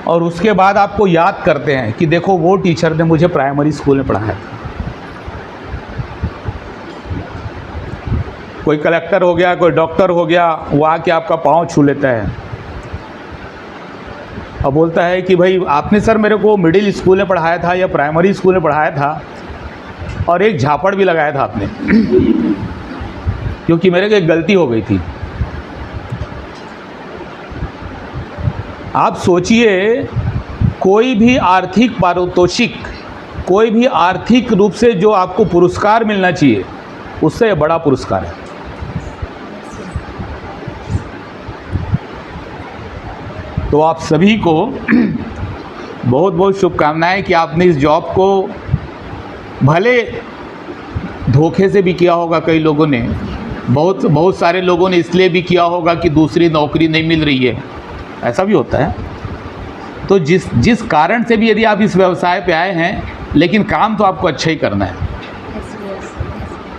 और उसके बाद आपको याद करते हैं कि देखो वो टीचर ने मुझे प्राइमरी स्कूल में पढ़ाया था। कोई कलेक्टर हो गया, कोई डॉक्टर हो गया, वो आके आपका पाँव छू लेता है और बोलता है कि भाई आपने सर मेरे को मिडिल स्कूल में पढ़ाया था या प्राइमरी स्कूल में पढ़ाया था और एक झापड़ भी लगाया था आपने क्योंकि मेरे को एक गलती हो गई थी। आप सोचिए, कोई भी आर्थिक पारितोषिक, कोई भी आर्थिक रूप से जो आपको पुरस्कार मिलना चाहिए, उससे बड़ा पुरस्कार है। तो आप सभी को बहुत बहुत शुभकामनाएं कि आपने इस जॉब को भले धोखे से भी किया होगा, कई लोगों ने, बहुत सारे लोगों ने इसलिए भी किया होगा कि दूसरी नौकरी नहीं मिल रही है, ऐसा भी होता है। तो जिस कारण से भी यदि आप इस व्यवसाय पे आए हैं, लेकिन काम तो आपको अच्छा ही करना है।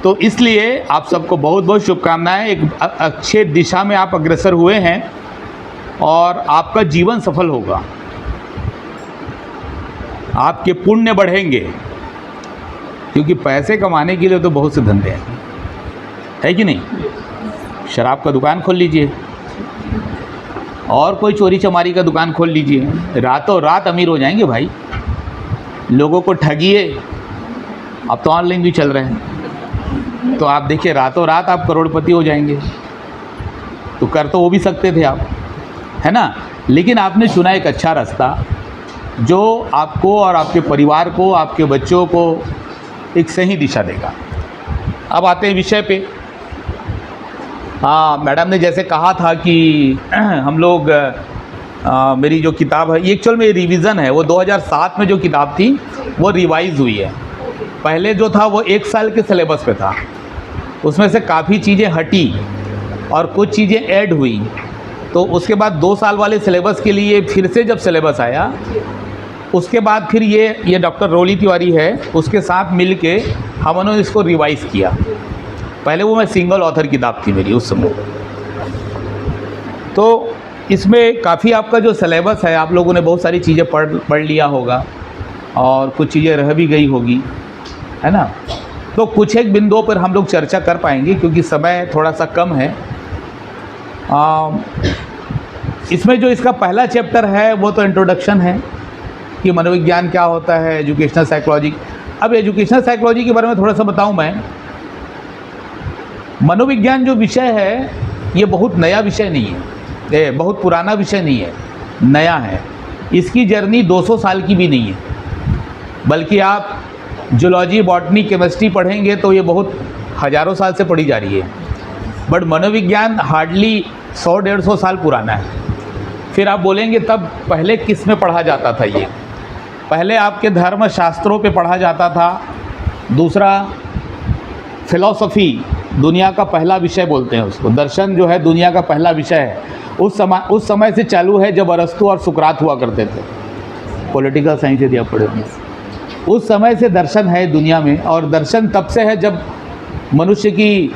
तो इसलिए आप सबको बहुत बहुत शुभकामनाएं। एक अच्छे दिशा में आप अग्रसर हुए हैं और आपका जीवन सफल होगा, आपके पुण्य बढ़ेंगे, क्योंकि पैसे कमाने के लिए तो बहुत से धंधे हैं, है कि नहीं। शराब का दुकान खोल लीजिए और कोई चोरी चमारी का दुकान खोल लीजिए, रातों रात अमीर हो जाएंगे भाई। लोगों को ठगिए, अब तो ऑनलाइन भी चल रहे हैं, तो आप देखिए रातों रात आप करोड़पति हो जाएंगे। तो कर तो वो भी सकते थे आप, है ना, लेकिन आपने चुना एक अच्छा रास्ता जो आपको और आपके परिवार को, आपके बच्चों को एक सही दिशा देगा। अब आते हैं विषय पे। हाँ, मैडम ने जैसे कहा था कि हम लोग मेरी जो किताब है, ये एक्चुअल में रिवीज़न है, वो 2007 में जो किताब थी वो रिवाइज़ हुई है। पहले जो था वो 1 साल के सिलेबस पे था, उसमें से काफ़ी चीज़ें हटी और कुछ चीज़ें ऐड हुई। तो उसके बाद 2 साल वाले सिलेबस के लिए फिर से जब सिलेबस आया, उसके बाद फिर ये डॉक्टर रोली तिवारी है, उसके साथ मिल के हमने इसको रिवाइज़ किया। पहले वो मैं सिंगल ऑथर किताब थी मेरी उस समय। तो इसमें काफ़ी आपका जो सिलेबस है, आप लोगों ने बहुत सारी चीज़ें पढ़ लिया होगा और कुछ चीज़ें रह भी गई होगी, है ना। तो कुछ एक बिंदुओं पर हम लोग चर्चा कर पाएंगे क्योंकि समय थोड़ा सा कम है। इसमें जो इसका पहला चैप्टर है वो तो इंट्रोडक्शन है कि मनोविज्ञान क्या होता है, एजुकेशनल साइकोलॉजी। अब एजुकेशनल साइकोलॉजी के बारे में थोड़ा सा बताऊं मैं। मनोविज्ञान जो विषय है ये बहुत नया विषय नहीं है, ये बहुत पुराना विषय नहीं है, नया है। इसकी जर्नी 200 साल की भी नहीं है, बल्कि आप जूलॉजी, बॉटनी, केमिस्ट्री पढ़ेंगे तो ये बहुत हज़ारों साल से पढ़ी जा रही है। बट मनोविज्ञान हार्डली 100-150 साल पुराना है। फिर आप बोलेंगे तब पहले किस में पढ़ा जाता था ये? पहले आपके धर्म शास्त्रों पे पढ़ा जाता था। दूसरा, फिलॉसफी दुनिया का पहला विषय बोलते हैं उसको, दर्शन जो है दुनिया का पहला विषय है। उस समय से चालू है जब अरस्तु और सुकरात हुआ करते थे। पॉलिटिकल साइंस यदि आप पढ़े, उस समय से दर्शन है दुनिया में। और दर्शन तब से है जब मनुष्य की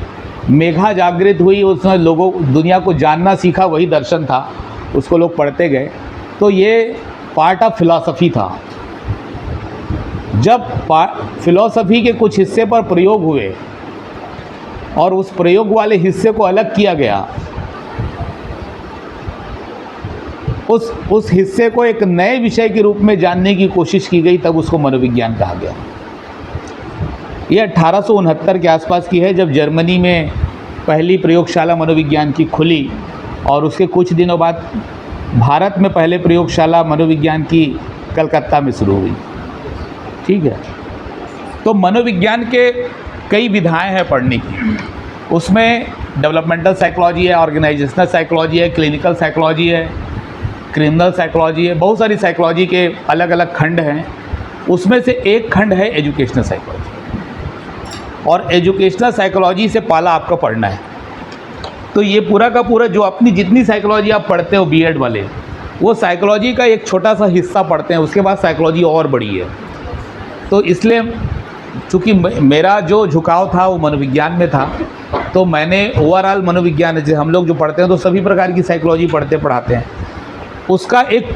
मेघा जागृत हुई, उसमें लोगों दुनिया को जानना सीखा, वही दर्शन था, उसको लोग पढ़ते गए। तो ये पार्ट ऑफ फिलॉसफी था। जब फिलॉसफी के कुछ हिस्से पर प्रयोग हुए और उस प्रयोग वाले हिस्से को अलग किया गया, उस हिस्से को एक नए विषय के रूप में जानने की कोशिश की गई, तब उसको मनोविज्ञान कहा गया। ये 1869 के आसपास की है, जब जर्मनी में पहली प्रयोगशाला मनोविज्ञान की खुली और उसके कुछ दिनों बाद भारत में पहले प्रयोगशाला मनोविज्ञान की कलकत्ता में शुरू हुई। ठीक है। तो मनोविज्ञान के कई विधाएं हैं पढ़ने की। उसमें डेवलपमेंटल साइकोलॉजी है, ऑर्गेनाइजेशनल साइकोलॉजी है, क्लिनिकल साइकोलॉजी है, क्रिमिनल साइकोलॉजी है, बहुत सारी साइकोलॉजी के अलग अलग खंड हैं। उसमें से एक खंड है एजुकेशनल साइकोलॉजी, और एजुकेशनल साइकोलॉजी से पाला आपका पढ़ना है। तो ये पूरा का पूरा जो अपनी जितनी साइकोलॉजी आप पढ़ते हो बीएड वाले, वो साइकोलॉजी का एक छोटा सा हिस्सा पढ़ते हैं, उसके बाद साइकोलॉजी और बड़ी है। तो इसलिए चूँकि मेरा जो झुकाव था वो मनोविज्ञान में था, तो मैंने ओवरऑल मनोविज्ञान, जैसे हम लोग जो पढ़ते हैं तो सभी प्रकार की साइकोलॉजी पढ़ाते हैं, उसका एक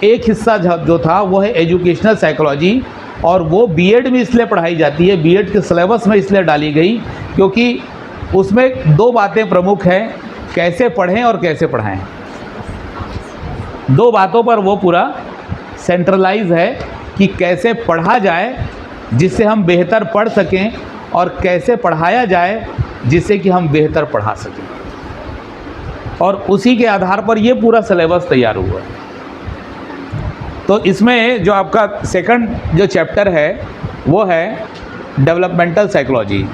एक हिस्सा जो था वो है एजुकेशनल साइकोलॉजी, और वो बीएड में इसलिए पढ़ाई जाती है, बीएड के सिलेबस में इसलिए डाली गई क्योंकि उसमें दो बातें प्रमुख हैं, कैसे पढ़ें और कैसे पढ़ाएं। दो बातों पर वो पूरा सेंट्रलाइज है कि कैसे पढ़ा जाए जिससे हम बेहतर पढ़ सकें, और कैसे पढ़ाया जाए जिससे कि हम बेहतर पढ़ा सकें, और उसी के आधार पर ये पूरा सिलेबस तैयार हुआ है। तो इसमें जो आपका सेकंड जो चैप्टर है वो है डेवलपमेंटल साइकोलॉजी,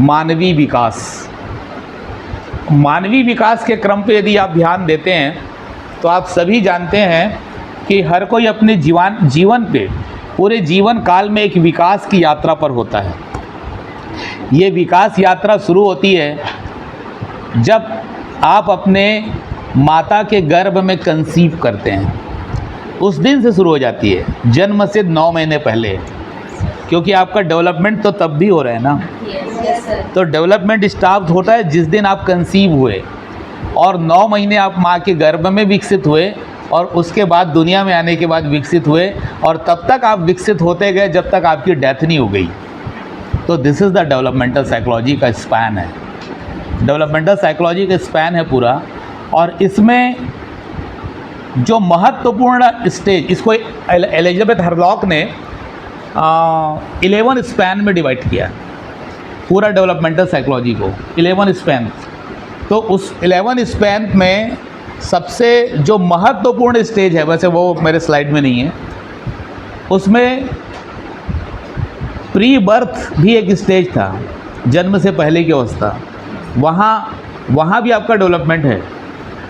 मानवीय विकास। मानवीय विकास के क्रम पे यदि आप ध्यान देते हैं तो आप सभी जानते हैं कि हर कोई अपने जीवन पे पूरे जीवन काल में एक विकास की यात्रा पर होता है। ये विकास यात्रा शुरू होती है जब आप अपने माता के गर्भ में कंसीव करते हैं, उस दिन से शुरू हो जाती है, जन्म से 9 महीने पहले, क्योंकि आपका डेवलपमेंट तो तब भी हो रहा है ना। तो डेवलपमेंट स्टार्ट होता है जिस दिन आप कंसीव हुए, और 9 महीने आप माँ के गर्भ में विकसित हुए, और उसके बाद दुनिया में आने के बाद विकसित हुए, और तब तक आप विकसित होते गए जब तक आपकी डेथ नहीं हो गई। तो this is the developmental psychology का स्पैन है, डेवलपमेंटल साइकोलॉजी का स्पैन है पूरा। और इसमें जो महत्वपूर्ण स्टेज, इसको एलिजाबेथ हरलॉक ने 11 स्पैन में डिवाइड किया पूरा डेवलपमेंटल साइकोलॉजी को, 11 स्पैन। तो उस 11 स्पैन में सबसे जो महत्वपूर्ण स्टेज है, वैसे वो मेरे स्लाइड में नहीं है, उसमें प्री बर्थ भी एक स्टेज था, जन्म से पहले की अवस्था। वहाँ भी आपका डेवलपमेंट है,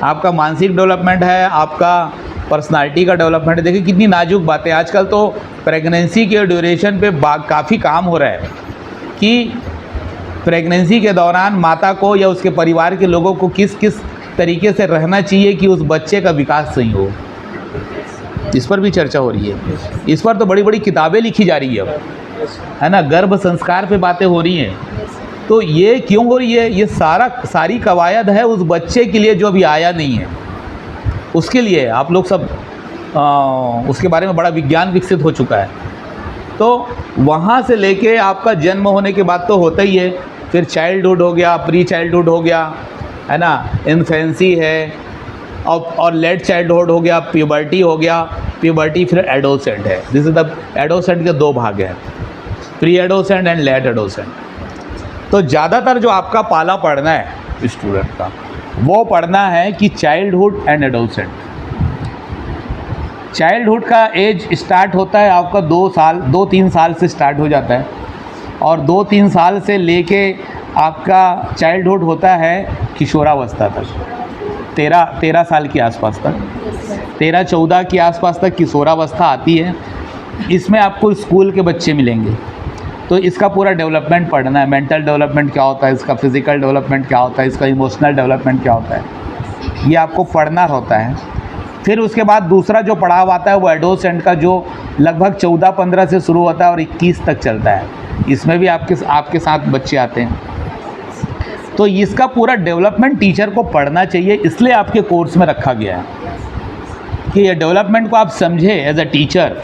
आपका मानसिक डेवलपमेंट है, आपका पर्सनालिटी का डेवलपमेंट है। देखिए कितनी नाजुक बातें, आजकल तो प्रेगनेंसी के ड्यूरेशन पे काफ़ी काम हो रहा है कि प्रेगनेंसी के दौरान माता को या उसके परिवार के लोगों को किस किस तरीके से रहना चाहिए कि उस बच्चे का विकास सही हो। इस पर भी चर्चा हो रही है, इस पर तो बड़ी बड़ी किताबें लिखी जा रही है ना, गर्भ संस्कार पे बातें हो रही हैं। तो ये क्यों हो रही है? ये सारी कवायद है उस बच्चे के लिए जो अभी आया नहीं है, उसके लिए। आप लोग सब उसके बारे में बड़ा विज्ञान विकसित हो चुका है। तो वहाँ से लेके आपका जन्म होने के बाद तो होता ही है, फिर चाइल्डहुड हो गया, प्री चाइल्डहुड हो गया, है ना, इन्फेंसी है, और लेट चाइल्डहुड हो गया, प्यूबर्टी हो गया, प्यूबर्टी फिर एडोसेंट है। दिस इज द एडोसेंट के 2 भाग हैं, प्री एडोसेंट एंड लेट एडोसेंट। तो ज़्यादातर जो आपका पाला पढ़ना है स्टूडेंट का, वो पढ़ना है कि चाइल्डहुड एंड एडोसेंट। चाइल्डहुड का एज स्टार्ट होता है आपका 2-3 साल से स्टार्ट हो जाता है, और 2-3 साल से लेके आपका चाइल्डहुड होता है किशोरावस्था तक, 13 साल के आसपास तक, 13-14 के आसपास तक किशोरावस्था आती है। इसमें आपको स्कूल के बच्चे मिलेंगे, तो इसका पूरा डेवलपमेंट पढ़ना है। मेंटल डेवलपमेंट क्या होता है इसका, फिज़िकल डेवलपमेंट क्या होता है इसका, इमोशनल डेवलपमेंट क्या होता है, ये आपको पढ़ना होता है। फिर उसके बाद दूसरा जो पड़ाव आता है वो एडोसेंट का, जो लगभग 14-15 से शुरू होता है और 21 तक चलता है। इसमें भी आपके साथ बच्चे आते हैं। तो इसका पूरा डेवलपमेंट टीचर को पढ़ना चाहिए, इसलिए आपके कोर्स में रखा गया है कि ये डेवलपमेंट को आप समझे एज अ टीचर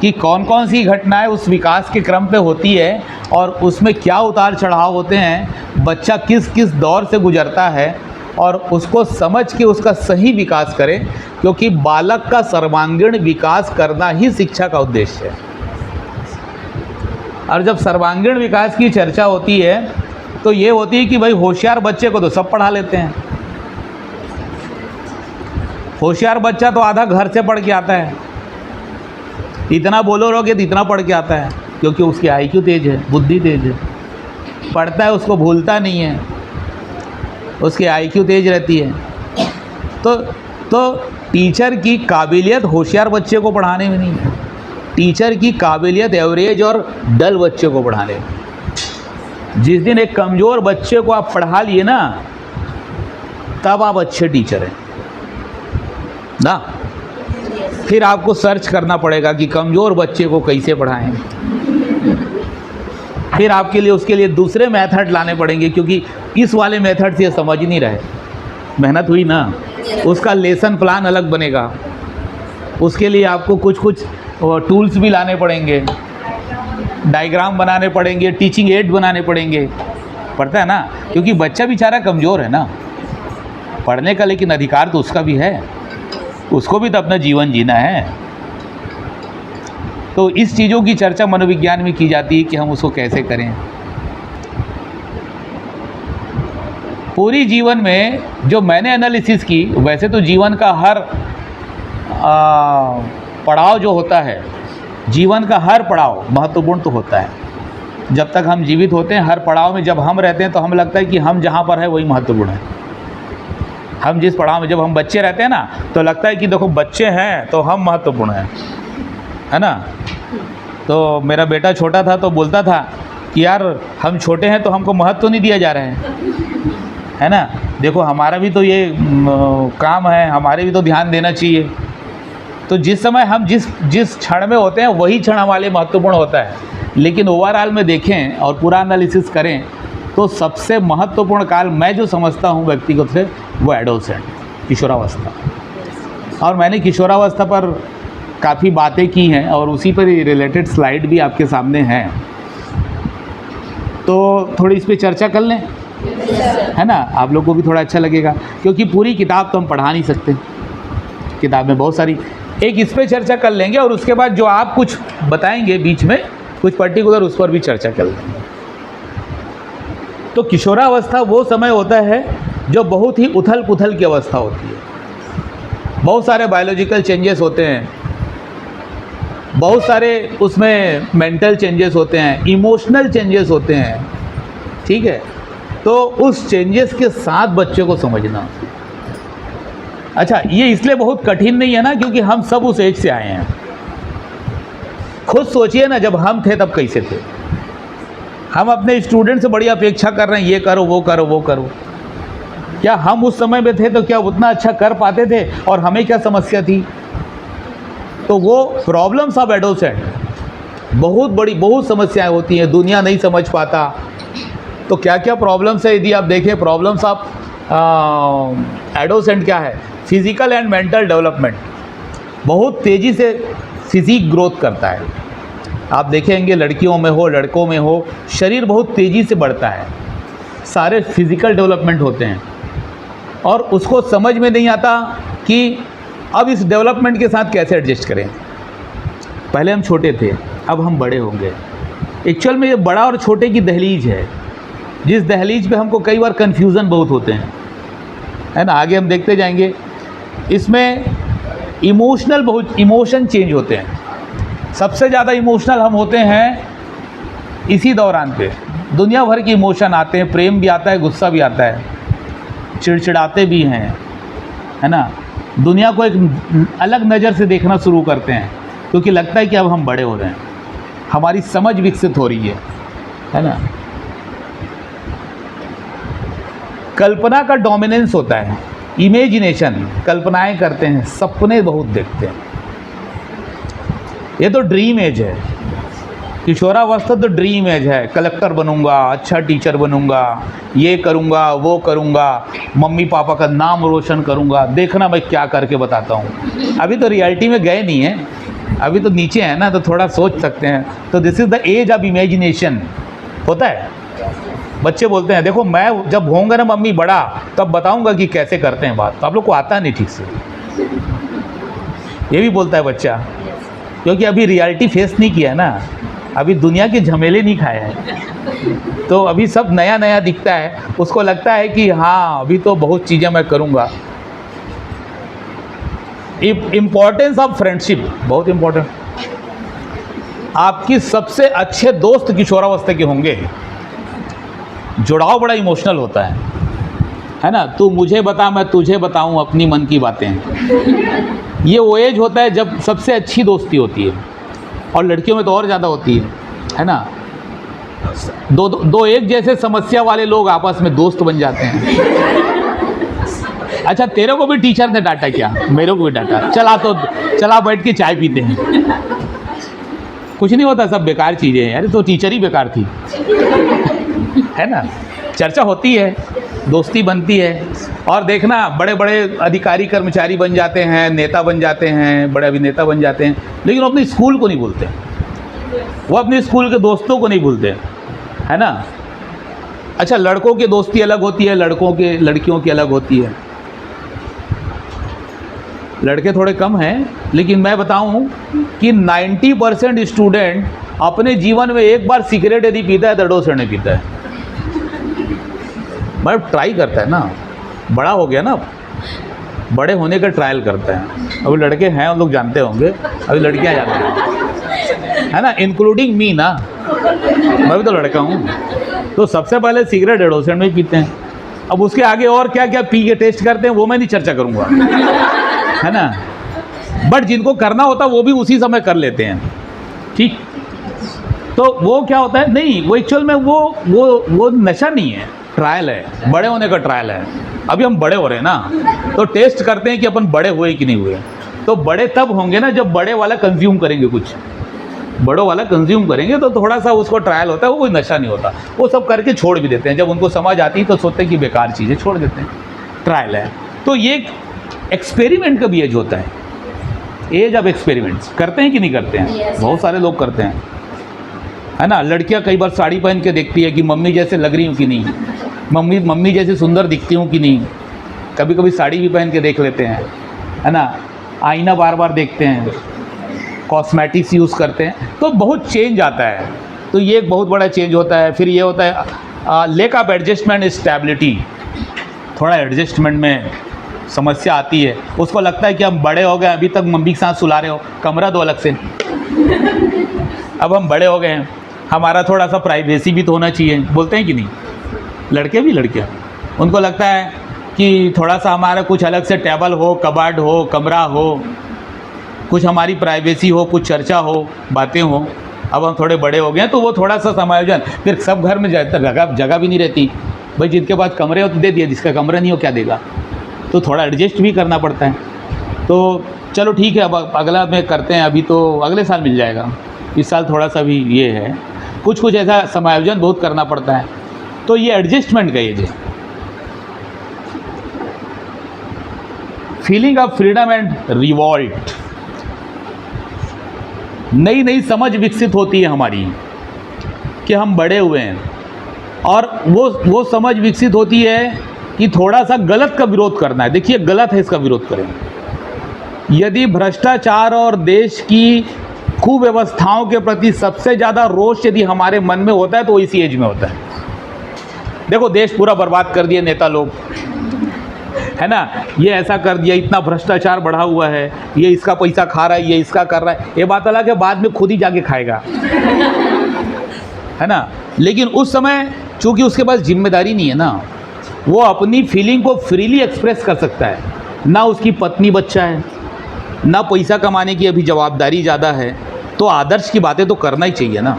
कि कौन कौन सी घटनाएं उस विकास के क्रम पे होती है, और उसमें क्या उतार चढ़ाव होते हैं, बच्चा किस किस दौर से गुजरता है, और उसको समझ के उसका सही विकास करें, क्योंकि बालक का सर्वांगीण विकास करना ही शिक्षा का उद्देश्य है। और जब सर्वांगीण विकास की चर्चा होती है तो ये होती है कि भाई होशियार बच्चे को तो सब पढ़ा लेते हैं, होशियार बच्चा तो आधा घर से पढ़ के आता है, इतना बोलोगे तो इतना पढ़ के आता है, क्योंकि उसकी आईक्यू तेज है, बुद्धि तेज है, पढ़ता है उसको भूलता नहीं है, उसकी आईक्यू तेज रहती है। तो टीचर की काबिलियत होशियार बच्चे को पढ़ाने में नहीं है, टीचर की काबिलियत एवरेज और डल बच्चे को पढ़ाने में। जिस दिन एक कमज़ोर बच्चे को आप पढ़ा लिए ना, तब आप अच्छे टीचर हैं ना। फिर आपको सर्च करना पड़ेगा कि कमज़ोर बच्चे को कैसे पढ़ाएं, फिर आपके लिए उसके लिए दूसरे मेथड लाने पड़ेंगे, क्योंकि इस वाले मेथड से समझ ही नहीं रहे। मेहनत हुई ना, उसका लेसन प्लान अलग बनेगा, उसके लिए आपको कुछ कुछ टूल्स भी लाने पड़ेंगे, डायग्राम बनाने पड़ेंगे, टीचिंग एड बनाने पड़ेंगे, पड़ता है ना, क्योंकि बच्चा बेचारा कमज़ोर है ना पढ़ने का, लेकिन अधिकार तो उसका भी है, उसको भी तो अपना जीवन जीना है। तो इस चीज़ों की चर्चा मनोविज्ञान में की जाती है कि हम उसको कैसे करें। पूरी जीवन में जो मैंने एनालिसिस की, वैसे तो जीवन का हर पड़ाव जो होता है, जीवन का हर पड़ाव महत्वपूर्ण तो होता है। जब तक हम जीवित होते हैं, हर पड़ाव में जब हम रहते हैं तो हमें लगता है कि हम जहाँ पर है वही महत्वपूर्ण है। हम जिस पड़ाव में, जब हम बच्चे रहते हैं ना, तो लगता है कि देखो बच्चे हैं तो हम महत्वपूर्ण हैं, है ना। तो मेरा बेटा छोटा था तो बोलता था कि यार हम छोटे हैं तो हमको महत्व नहीं दिया जा रहा है ना, देखो हमारा भी तो ये काम है, हमारे भी तो ध्यान देना चाहिए। तो जिस समय हम जिस क्षण में होते हैं वही क्षण हमारे लिए महत्वपूर्ण होता है, लेकिन ओवरऑल में देखें और पूरा एनालिसिस करें तो सबसे महत्वपूर्ण काल मैं जो समझता हूँ व्यक्तिगत से, वो एडोलसेंट, किशोरावस्था। और मैंने किशोरावस्था पर काफ़ी बातें की हैं और उसी पर रिलेटेड स्लाइड भी आपके सामने हैं, तो थोड़ी इस पर चर्चा कर लें, है ना। आप लोग को भी थोड़ा अच्छा लगेगा, क्योंकि पूरी किताब तो हम पढ़ा नहीं सकते, किताब में बहुत सारी, एक इस पर चर्चा कर लेंगे और उसके बाद जो आप कुछ बताएंगे बीच में कुछ पर्टिकुलर, उस पर भी चर्चा कर लेंगे। तो किशोरावस्था वो समय होता है जो बहुत ही उथल पुथल की अवस्था होती है। बहुत सारे बायोलॉजिकल चेंजेस होते हैं, बहुत सारे उसमें मेंटल चेंजेस होते हैं, इमोशनल चेंजेस होते हैं, ठीक है। तो उस चेंजेस के साथ बच्चे को समझना, अच्छा ये इसलिए बहुत कठिन नहीं है ना, क्योंकि हम सब उस एज से आए हैं। खुद सोचिए ना, जब हम थे तब कैसे थे। हम अपने स्टूडेंट से बड़ी अपेक्षा कर रहे हैं, ये करो वो करो वो करो। क्या हम उस समय में थे तो क्या उतना अच्छा कर पाते थे, और हमें क्या समस्या थी। तो वो प्रॉब्लम्स ऑफ एडोलसेंट, बहुत बड़ी बहुत समस्याएं होती हैं, दुनिया नहीं समझ पाता। तो क्या क्या प्रॉब्लम्स है, यदि आप देखें प्रॉब्लम्स ऑफ एडोलसेंट क्या है, फिजिकल एंड मेंटल डेवलपमेंट। बहुत तेज़ी से फिजिक ग्रोथ करता है, आप देखेंगे लड़कियों में हो लड़कों में हो, शरीर बहुत तेज़ी से बढ़ता है, सारे फिजिकल डेवलपमेंट होते हैं, और उसको समझ में नहीं आता कि अब इस डेवलपमेंट के साथ कैसे एडजस्ट करें। पहले हम छोटे थे, अब हम बड़े होंगे। एक्चुअल में ये बड़ा और छोटे की दहलीज है, जिस दहलीज पे हमको कई बार कन्फ्यूज़न बहुत होते हैं, है ना। आगे हम देखते जाएंगे, इसमें इमोशनल, बहुत इमोशन चेंज होते हैं। सबसे ज़्यादा इमोशनल हम होते हैं इसी दौरान पे, दुनिया भर के इमोशन आते हैं, प्रेम भी आता है, गुस्सा भी आता है, चिड़चिड़ाते भी हैं, है ना। दुनिया को एक अलग नज़र से देखना शुरू करते हैं, क्योंकि लगता है कि अब हम बड़े हो रहे हैं, हमारी समझ विकसित हो रही है ना। कल्पना का डोमिनेंस होता है, इमेजिनेशन, कल्पनाएं करते हैं, सपने बहुत देखते हैं। ये तो ड्रीम एज है, किशोरावस्था तो ड्रीम एज है। कलेक्टर बनूंगा, अच्छा टीचर बनूंगा, ये करूंगा वो करूंगा, मम्मी पापा का नाम रोशन करूंगा, देखना मैं क्या करके बताता हूँ। अभी तो रियलिटी में गए नहीं हैं, अभी तो नीचे हैं ना, तो थोड़ा सोच सकते हैं। तो this is the age of imagination होता है। बच्चे बोलते हैं देखो मैं जब होऊंगा ना मम्मी बड़ा, तब बताऊंगा कि कैसे करते हैं बात। तो आप लोग को आता नहीं ठीक से, ये भी बोलता है बच्चा, क्योंकि अभी रियलिटी फेस नहीं किया है ना, अभी दुनिया के झमेले नहीं खाए हैं। तो अभी सब नया नया दिखता है, उसको लगता है कि हाँ अभी तो बहुत चीज़ें मैं करूँगा। इम्पोर्टेंस ऑफ फ्रेंडशिप बहुत इम्पोर्टेंट। आपकी सबसे अच्छे दोस्त किशोरावस्था के होंगे, जुड़ाव बड़ा इमोशनल होता है ना। तू मुझे बता, मैं तुझे बताऊं अपनी मन की बातें। ये वो एज होता है जब सबसे अच्छी दोस्ती होती है, और लड़कियों में तो और ज़्यादा होती है ना। दो एक जैसे समस्या वाले लोग आपस में दोस्त बन जाते हैं। अच्छा तेरे को भी टीचर ने डांटा क्या? मेरे को भी डांटा। चला बैठ के चाय पीते हैं। कुछ नहीं होता, सब बेकार चीज़ें हैं। अरे तो टीचर ही बेकार थी, है ना। चर्चा होती है दोस्ती बनती है। और देखना, बड़े बड़े अधिकारी कर्मचारी बन जाते हैं, नेता बन जाते हैं, बड़े अभिनेता बन जाते हैं, लेकिन वो अपने स्कूल को नहीं भूलते, वो अपने स्कूल के दोस्तों को नहीं भूलते, है ना। अच्छा, लड़कों की दोस्ती अलग होती है, लड़कियों की अलग होती है। लड़के थोड़े कम हैं, लेकिन मैं बताऊं कि 90% स्टूडेंट अपने जीवन में एक बार सिगरेट यदि पीता है तो डोस नहीं पीता है, मतलब ट्राई करता है ना, बड़ा हो गया ना, बड़े होने का ट्रायल करता है। अभी लड़के हैं, उन लोग जानते होंगे, अभी लड़कियां जानते हैं, है ना, इंक्लूडिंग मी ना, मैं भी तो लड़का हूँ। तो सबसे पहले सिगरेट एडोसेंट में पीते हैं। अब उसके आगे और क्या क्या पी के टेस्ट करते हैं वो मैं नहीं चर्चा करूँगा, है ना। बट जिनको करना होता है वो भी उसी समय कर लेते हैं, ठीक। तो वो क्या होता है, नहीं, वो एक्चुअल में वो नशा नहीं है, ट्रायल है, बड़े होने का ट्रायल है। अभी हम बड़े हो रहे हैं ना, तो टेस्ट करते हैं कि अपन बड़े हुए कि नहीं हुए। तो बड़े तब होंगे ना जब बड़े वाला कंज्यूम करेंगे, कुछ बड़ों वाला कंज्यूम करेंगे तो थोड़ा सा उसको ट्रायल होता है, वो कोई नशा नहीं होता। वो सब करके छोड़ भी देते हैं, जब उनको समझ आती है तो सोचते हैं कि बेकार चीज़ें, छोड़ देते हैं, ट्रायल है। तो ये एक्सपेरिमेंट का भी एज होता है, एज ऑफ एक्सपेरिमेंट्स। करते हैं कि नहीं करते हैं? बहुत सारे लोग करते हैं, है ना। लड़कियां कई बार साड़ी पहन के देखती है कि मम्मी जैसे लग रही हूँ कि नहीं, मम्मी जैसे सुंदर दिखती हूँ कि नहीं। कभी कभी साड़ी भी पहन के देख लेते हैं, है ना। आईना बार बार देखते हैं, कॉस्मेटिक्स यूज़ करते हैं, तो बहुत चेंज आता है। तो ये एक बहुत बड़ा चेंज होता है। फिर ये होता है लैक ऑफ एडजस्टमेंट स्टेबिलिटी, थोड़ा एडजस्टमेंट में समस्या आती है। उसको लगता है कि हम बड़े हो गए, अभी तक मम्मी के साथ सुला रहे हो, कमरा दो अलग से। अब हम बड़े हो गए हैं, हमारा थोड़ा सा प्राइवेसी भी तो होना चाहिए, बोलते हैं कि नहीं, लड़के भी लड़कियाँ। उनको लगता है कि थोड़ा सा हमारा कुछ अलग से टेबल हो, कबाड़ हो, कमरा हो, कुछ हमारी प्राइवेसी हो, कुछ चर्चा हो, बातें हो। अब हम थोड़े बड़े हो गए हैं तो वो थोड़ा सा समायोजन। फिर सब घर में जगह भी नहीं रहती, भाई जिनके पास कमरे हो तो दे दिए, जिसका कमरा नहीं हो क्या देगा। तो थोड़ा एडजस्ट भी करना पड़ता है। तो चलो ठीक है, अब अगला में करते हैं, अभी तो अगले साल मिल जाएगा, इस साल थोड़ा सा भी ये है, कुछ ऐसा समायोजन बहुत करना पड़ता है। तो ये एडजस्टमेंट का एज है। Feeling of freedom and revolt, नई समझ विकसित होती है हमारी कि हम बड़े हुए हैं, और वो समझ विकसित होती है कि थोड़ा सा गलत का विरोध करना है। देखिए, गलत है, इसका विरोध करें। यदि भ्रष्टाचार और देश की कुव्यवस्थाओं के प्रति सबसे ज़्यादा रोष यदि हमारे मन में होता है तो इसी एज में होता है। देखो, देश पूरा बर्बाद कर दिए नेता लोग, है ना, ये ऐसा कर दिया, इतना भ्रष्टाचार बढ़ा हुआ है, ये इसका पैसा खा रहा है, ये इसका कर रहा है। ये बात अलग है, बाद में खुद ही जाके खाएगा, है ना। लेकिन उस समय चूंकि उसके पास जिम्मेदारी नहीं है ना, वो अपनी फीलिंग को फ्रीली एक्सप्रेस कर सकता है। ना उसकी पत्नी बच्चा है, ना पैसा कमाने की अभी जवाबदारी ज़्यादा है, तो आदर्श की बातें तो करना ही चाहिए ना।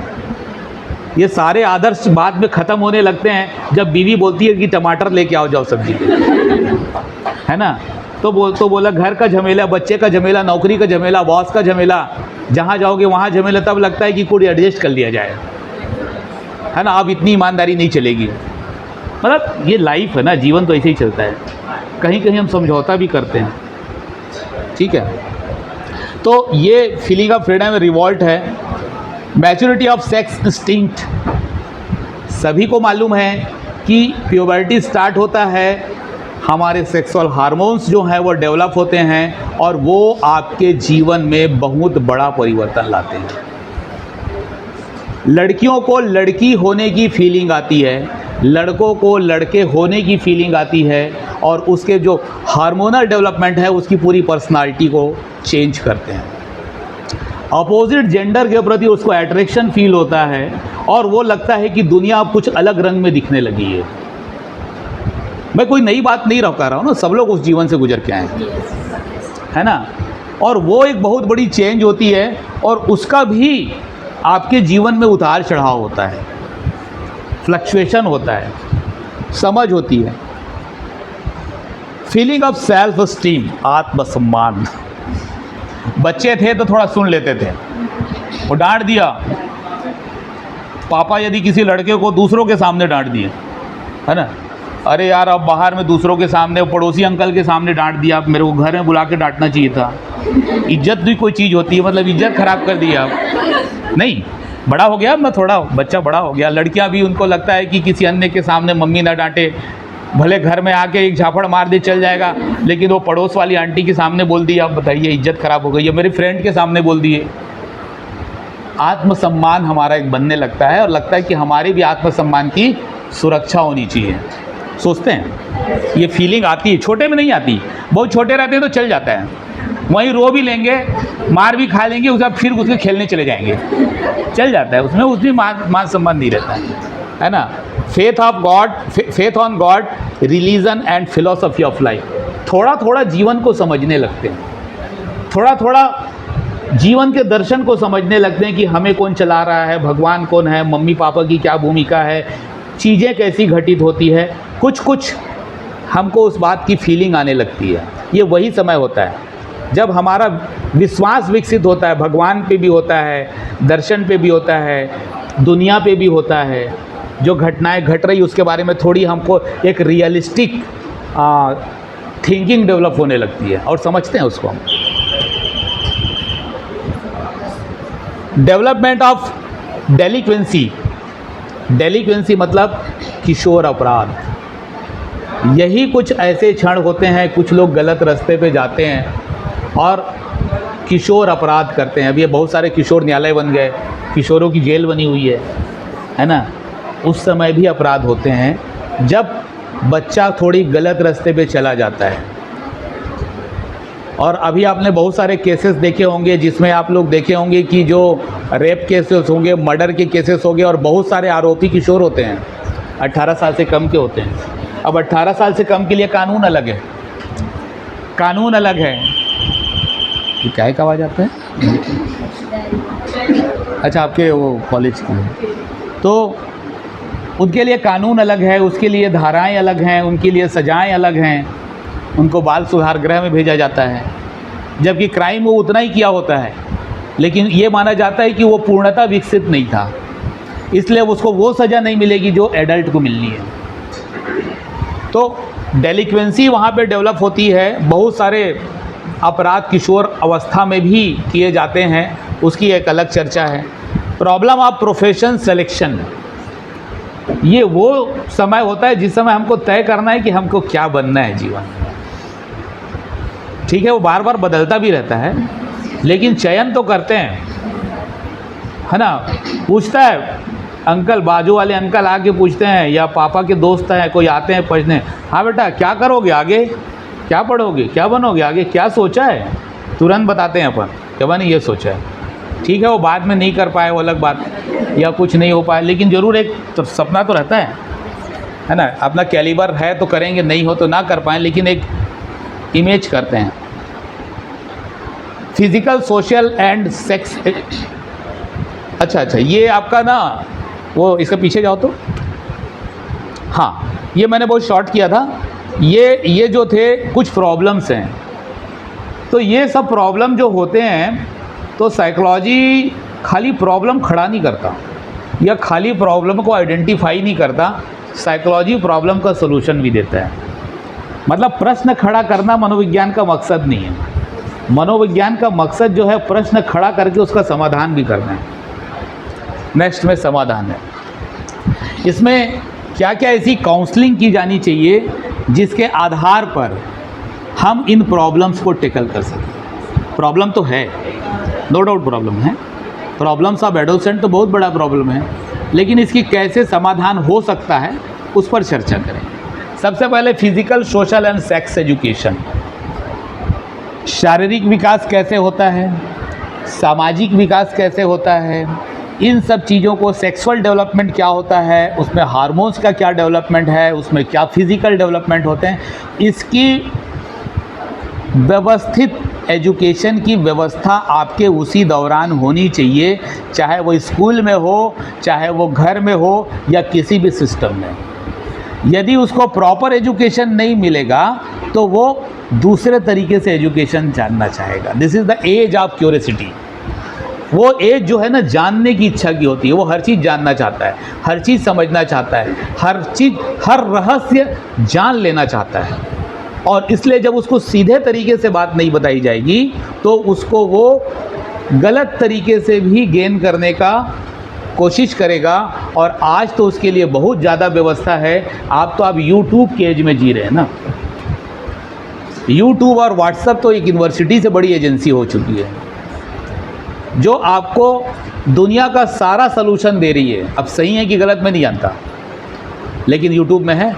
ये सारे आदर्श बाद में ख़त्म होने लगते हैं जब बीवी बोलती है कि टमाटर लेके आओ, जाओ सब्जी के, है ना। तो बोला घर का झमेला, बच्चे का झमेला, नौकरी का झमेला, बॉस का झमेला, जहाँ जाओगे वहाँ झमेला, तब लगता है कि कुछ एडजस्ट कर लिया जाए, है ना। अब इतनी ईमानदारी नहीं चलेगी। मतलब ये लाइफ है ना, जीवन तो ऐसे ही चलता है, कहीं कहीं हम समझौता भी करते हैं, ठीक है। तो ये फीलिंग ऑफ फ्रीडम रिवॉल्ट है। मैच्योरिटी ऑफ सेक्स इंस्टिंक्ट, सभी को मालूम है कि प्यूबर्टी स्टार्ट होता है, हमारे सेक्सुअल हार्मोन्स जो हैं वो डेवलप होते हैं, और वो आपके जीवन में बहुत बड़ा परिवर्तन लाते हैं। लड़कियों को लड़की होने की फीलिंग आती है, लड़कों को लड़के होने की फीलिंग आती है, और उसके जो हार्मोनल डेवलपमेंट है उसकी पूरी पर्सनालिटी को चेंज करते हैं। अपोजिट जेंडर के प्रति उसको अट्रैक्शन फील होता है, और वो लगता है कि दुनिया अब कुछ अलग रंग में दिखने लगी है। मैं कोई नई बात नहीं कर रहा हूँ ना, सब लोग उस जीवन से गुजर के आए हैं, है ना। और वो एक बहुत बड़ी चेंज होती है, और उसका भी आपके जीवन में उतार चढ़ाव होता है, फ्लक्चुएशन होता है, समझ होती है। फीलिंग ऑफ सेल्फ स्टीम, आत्मसम्मान। बच्चे थे तो थोड़ा सुन लेते थे, वो डांट दिया, पापा यदि किसी लड़के को दूसरों के सामने डांट दिए, है ना, अरे यार अब बाहर में दूसरों के सामने, पड़ोसी अंकल के सामने डांट दिया, आप मेरे को घर में बुला के डांटना चाहिए था। इज्जत भी कोई चीज़ होती है, मतलब इज्जत खराब कर दी आप। नहीं, बड़ा हो गया, मैं थोड़ा बच्चा बड़ा हो गया। लड़कियां भी, उनको लगता है कि किसी अन्य के सामने मम्मी ना डांटे, भले घर में आके एक झापड़ मार दे चल जाएगा, लेकिन वो पड़ोस वाली आंटी के सामने बोल दी, आप बताइए इज्जत खराब हो गई है। मेरे फ्रेंड के सामने बोल दिए। आत्मसम्मान हमारा एक बनने लगता है और लगता है कि हमारे भी आत्मसम्मान की सुरक्षा होनी चाहिए। सोचते हैं, ये फीलिंग आती है, छोटे में नहीं आती। बहुत छोटे रहते हैं तो चल जाता है, वहीं रो भी लेंगे, मार भी खा लेंगे, उसके बाद फिर उसके खेलने चले जाएंगे, चल जाता है, उसमें उतनी मान सम्मान नहीं रहता है ना। Faith on God, religion and philosophy of life. थोड़ा थोड़ा जीवन को समझने लगते हैं, थोड़ा थोड़ा जीवन के दर्शन को समझने लगते हैं कि हमें कौन चला रहा है, भगवान कौन है, मम्मी पापा की क्या भूमिका है, चीज़ें कैसी घटित होती है। कुछ कुछ हमको उस बात की फीलिंग आने लगती है। ये वही समय होता है जब हमारा विश्वास विकसित होता है, भगवान पे भी होता है, दर्शन पे भी होता है, दुनिया पे भी होता है। जो घटनाएं घट रही उसके बारे में थोड़ी हमको एक रियलिस्टिक थिंकिंग डेवलप होने लगती है और समझते हैं उसको हम। Development of डेलिक्वेंसी। डेलिक्वेंसी मतलब किशोर अपराध। यही कुछ ऐसे क्षण होते हैं, कुछ लोग गलत रास्ते पे जाते हैं और किशोर अपराध करते हैं। अभी ये बहुत सारे किशोर न्यायालय बन गए, किशोरों की जेल बनी हुई है ना। उस समय भी अपराध होते हैं जब बच्चा थोड़ी गलत रास्ते पे चला जाता है। और अभी आपने बहुत सारे केसेस देखे होंगे जिसमें आप लोग देखे होंगे कि जो रेप केसेस होंगे, मर्डर के केसेस होंगे और बहुत सारे आरोपी किशोर होते हैं, 18 साल से कम के होते हैं। अब 18 साल से कम के लिए कानून अलग है, कानून अलग है। ये क्या है, आवाज़ आता है? अच्छा, आपके वो कॉलेज की है, तो उनके लिए कानून अलग है, उसके लिए धाराएं अलग हैं, उनके लिए सजाएं अलग हैं। उनको बाल सुधार गृह में भेजा जाता है, जबकि क्राइम वो उतना ही किया होता है, लेकिन ये माना जाता है कि वो पूर्णतः विकसित नहीं था, इसलिए उसको वो सज़ा नहीं मिलेगी जो एडल्ट को मिलनी है। तो डेलिक्वेंसी वहाँ पे डेवलप होती है। बहुत सारे अपराध किशोर अवस्था में भी किए जाते हैं, उसकी एक अलग चर्चा है। Problem of profession selection. ये वो समय होता है जिस समय हमको तय करना है कि हमको क्या बनना है जीवन में। ठीक है, वो बार बार बदलता भी रहता है, लेकिन चयन तो करते हैं, है ना। पूछता है अंकल, बाजू वाले अंकल आके पूछते हैं, या पापा के दोस्त हैं कोई आते हैं पूछने, हाँ बेटा क्या करोगे आगे, क्या पढ़ोगे, क्या बनोगे आगे, क्या सोचा है। तुरंत बताते हैं अपन कि मैंने ये सोचा है। ठीक है, वो बाद में नहीं कर पाए वो अलग बात, या कुछ नहीं हो पाए, लेकिन ज़रूर एक तो सपना तो रहता है ना। अपना कैलिबर है तो करेंगे, नहीं हो तो ना कर पाएँ, लेकिन एक इमेज करते हैं। Physical, social and sex. अच्छा, ये आपका ना वो, इसके पीछे जाओ तो, हाँ, ये मैंने बहुत शॉर्ट किया था। ये जो थे कुछ प्रॉब्लम्स हैं, तो ये सब प्रॉब्लम जो होते हैं, तो साइकोलॉजी खाली प्रॉब्लम खड़ा नहीं करता या खाली प्रॉब्लम को आइडेंटिफाई नहीं करता, साइकोलॉजी प्रॉब्लम का सलूशन भी देता है। मतलब प्रश्न खड़ा करना मनोविज्ञान का मकसद नहीं है। मनोविज्ञान का मकसद जो है प्रश्न खड़ा करके उसका समाधान भी करना है। नेक्स्ट में समाधान है, इसमें क्या क्या ऐसी काउंसलिंग की जानी चाहिए जिसके आधार पर हम इन प्रॉब्लम्स को टेकल कर सकें। प्रॉब्लम तो है, नो डाउट प्रॉब्लम है, प्रॉब्लम्स ऑफ एडोलसेंट तो बहुत बड़ा प्रॉब्लम है, लेकिन इसकी कैसे समाधान हो सकता है उस पर चर्चा करें। सबसे पहले physical, social and sex education. शारीरिक विकास कैसे होता है, सामाजिक विकास कैसे होता है, इन सब चीज़ों को, सेक्सुअल डेवलपमेंट क्या होता है, उसमें हार्मोन्स का क्या डेवलपमेंट है, उसमें क्या फिजिकल डेवलपमेंट होते हैं, इसकी व्यवस्थित एजुकेशन की व्यवस्था आपके उसी दौरान होनी चाहिए, चाहे वो स्कूल में हो, चाहे वो घर में हो, या किसी भी सिस्टम में। यदि उसको प्रॉपर एजुकेशन नहीं मिलेगा तो वो दूसरे तरीके से एजुकेशन जानना चाहेगा। This is the age of curiosity. वो एज जो है ना जानने की इच्छा की होती है, वो हर चीज़ जानना चाहता है, हर चीज़ समझना चाहता है, हर चीज़, हर रहस्य जान लेना चाहता है। और इसलिए जब उसको सीधे तरीके से बात नहीं बताई जाएगी तो उसको वो गलत तरीके से भी गेन करने का कोशिश करेगा। और आज तो उसके लिए बहुत ज़्यादा व्यवस्था है। आप यूट्यूब के एज में जी रहे हैं ना। यूट्यूब और व्हाट्सएप तो एक यूनिवर्सिटी से बड़ी एजेंसी हो चुकी है जो आपको दुनिया का सारा सलूशन दे रही है। अब सही है कि गलत मैं नहीं जानता, लेकिन यूट्यूब में है।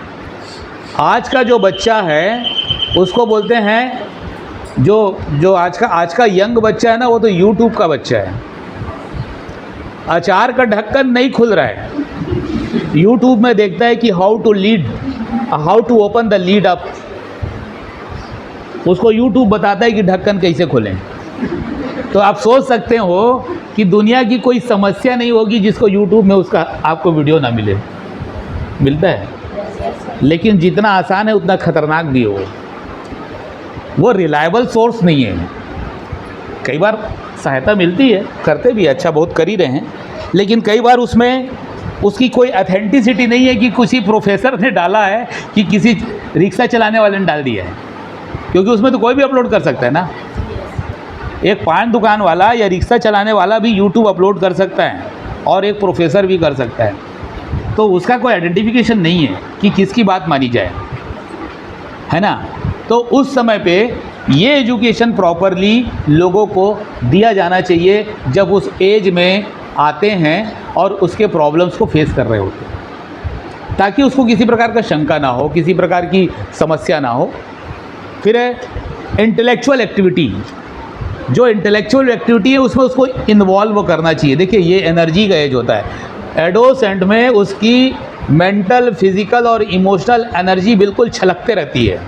आज का जो बच्चा है उसको बोलते हैं, जो आज का यंग बच्चा है ना, वो तो यूट्यूब का बच्चा है। अचार का ढक्कन नहीं खुल रहा है, यूट्यूब में देखता है कि how to open the lid up. उसको यूट्यूब बताता है कि ढक्कन कैसे खोलें। तो आप सोच सकते हो कि दुनिया की कोई समस्या नहीं होगी जिसको यूट्यूब में उसका आपको वीडियो ना मिले। मिलता है, लेकिन जितना आसान है उतना ख़तरनाक भी हो। वो रिलायबल सोर्स नहीं है। कई बार सहायता मिलती है, करते भी अच्छा, बहुत कर ही रहे हैं, लेकिन कई बार उसमें उसकी कोई ऑथेंटिसिटी नहीं है कि किसी प्रोफेसर ने डाला है कि किसी रिक्शा चलाने वाले ने डाल दिया है, क्योंकि उसमें तो कोई भी अपलोड कर सकता है ना। एक पान दुकान वाला या रिक्शा चलाने वाला भी यूट्यूब अपलोड कर सकता है और एक प्रोफेसर भी कर सकता है। तो उसका कोई आइडेंटिफिकेशन नहीं है कि किसकी बात मानी जाए, है ना। तो उस समय पे ये एजुकेशन प्रॉपरली लोगों को दिया जाना चाहिए जब उस एज में आते हैं और उसके प्रॉब्लम्स को फेस कर रहे होते हैं, ताकि उसको किसी प्रकार का शंका ना हो, किसी प्रकार की समस्या ना हो। फिर है इंटेलेक्चुअल एक्टिविटी। जो इंटेलेक्चुअल एक्टिविटी है उसमें उसको इन्वॉल्व करना चाहिए। देखिए, ये एनर्जी का एज होता है। एडोसेंट में उसकी मेंटल, फिजिकल और इमोशनल एनर्जी बिल्कुल छलकते रहती है।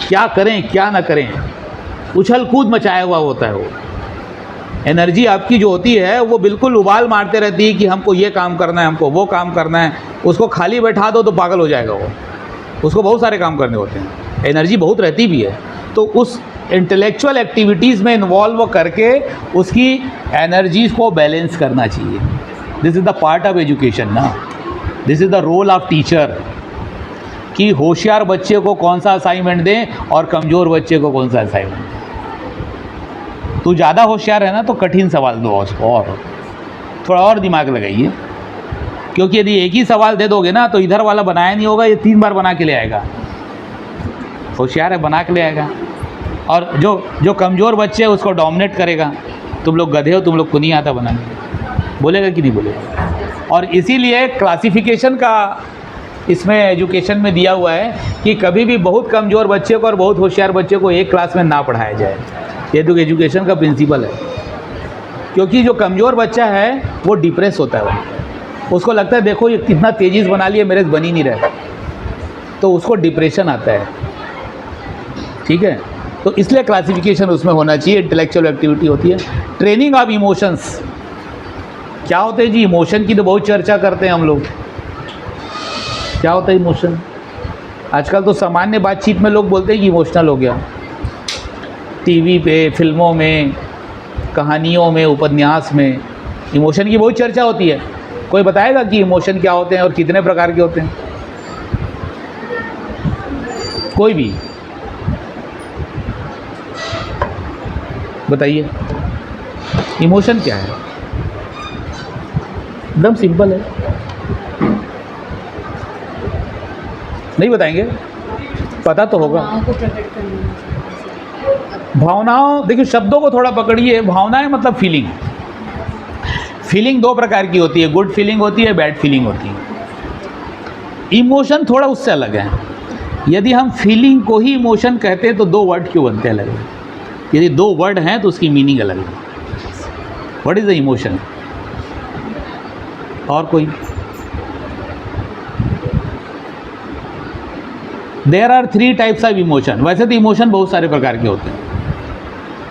क्या करें क्या ना करें, उछल कूद मचाया हुआ होता है। वो एनर्जी आपकी जो होती है वो बिल्कुल उबाल मारते रहती है कि हमको ये काम करना है, हमको वो काम करना है। उसको खाली बैठा दो तो पागल हो जाएगा वो, उसको बहुत सारे काम करने होते हैं, एनर्जी बहुत रहती भी है। तो उस इंटेलेक्चुअल एक्टिविटीज़ में इन्वॉल्व करके उसकी एनर्जीज़ को बैलेंस करना चाहिए। This is the part of education ना, this is the role of teacher, कि होशियार बच्चे को कौन सा असाइनमेंट दें और कमज़ोर बच्चे को कौन सा असाइनमेंट दें। तो ज़्यादा होशियार है ना तो कठिन सवाल दो उसको, और थोड़ा और दिमाग लगाइए, क्योंकि यदि एक ही सवाल दे दोगे ना तो इधर वाला बनाया नहीं होगा, ये 3 बार बना के ले आएगा। होशियार है, बना के ले आएगा। और जो कमज़ोर बच्चे हैं उसको डोमिनेट करेगा, तुम लोग गधे हो, तुम लोग को नहीं आता बनाने, बोलेगा कि नहीं बोलेगा। और इसीलिए क्लासिफिकेशन का इसमें एजुकेशन में दिया हुआ है कि कभी भी बहुत कमज़ोर बच्चे को और बहुत होशियार बच्चे को एक क्लास में ना पढ़ाया जाए। ये तो एजुकेशन का प्रिंसिपल है, क्योंकि जो कमज़ोर बच्चा है वो डिप्रेस होता है। उसको लगता है देखो ये कितना तेज़ी से बना लिया, मेरे से बन ही नहीं रहा, तो उसको डिप्रेशन आता है। ठीक है, तो इसलिए क्लासिफिकेशन उसमें होना चाहिए। इंटेलेक्चुअल एक्टिविटी होती है। ट्रेनिंग ऑफ इमोशंस क्या होते हैं जी? इमोशन की तो बहुत चर्चा करते हैं हम लोग। क्या होता है इमोशन? आजकल तो सामान्य बातचीत में लोग बोलते हैं कि इमोशनल हो गया। टीवी पे, फिल्मों में, कहानियों में, उपन्यास में इमोशन की बहुत चर्चा होती है। कोई बताएगा कि इमोशन क्या होते हैं और कितने प्रकार के होते हैं? कोई भी बताइए, इमोशन क्या है? एकदम सिंपल है, नहीं बताएंगे? पता तो होगा। भावनाओं, देखिए शब्दों को थोड़ा पकड़िए। भावनाएं मतलब फीलिंग। फीलिंग 2 प्रकार की होती है, गुड फीलिंग होती है, बैड फीलिंग होती है। इमोशन थोड़ा उससे अलग है। यदि हम फीलिंग को ही इमोशन कहते हैं तो 2 वर्ड क्यों बनते हैं अलग? यदि 2 वर्ड हैं तो उसकी मीनिंग अलग है। What is the emotion? और कोई? There are 3 types of emotion. वैसे तो इमोशन बहुत सारे प्रकार के होते हैं,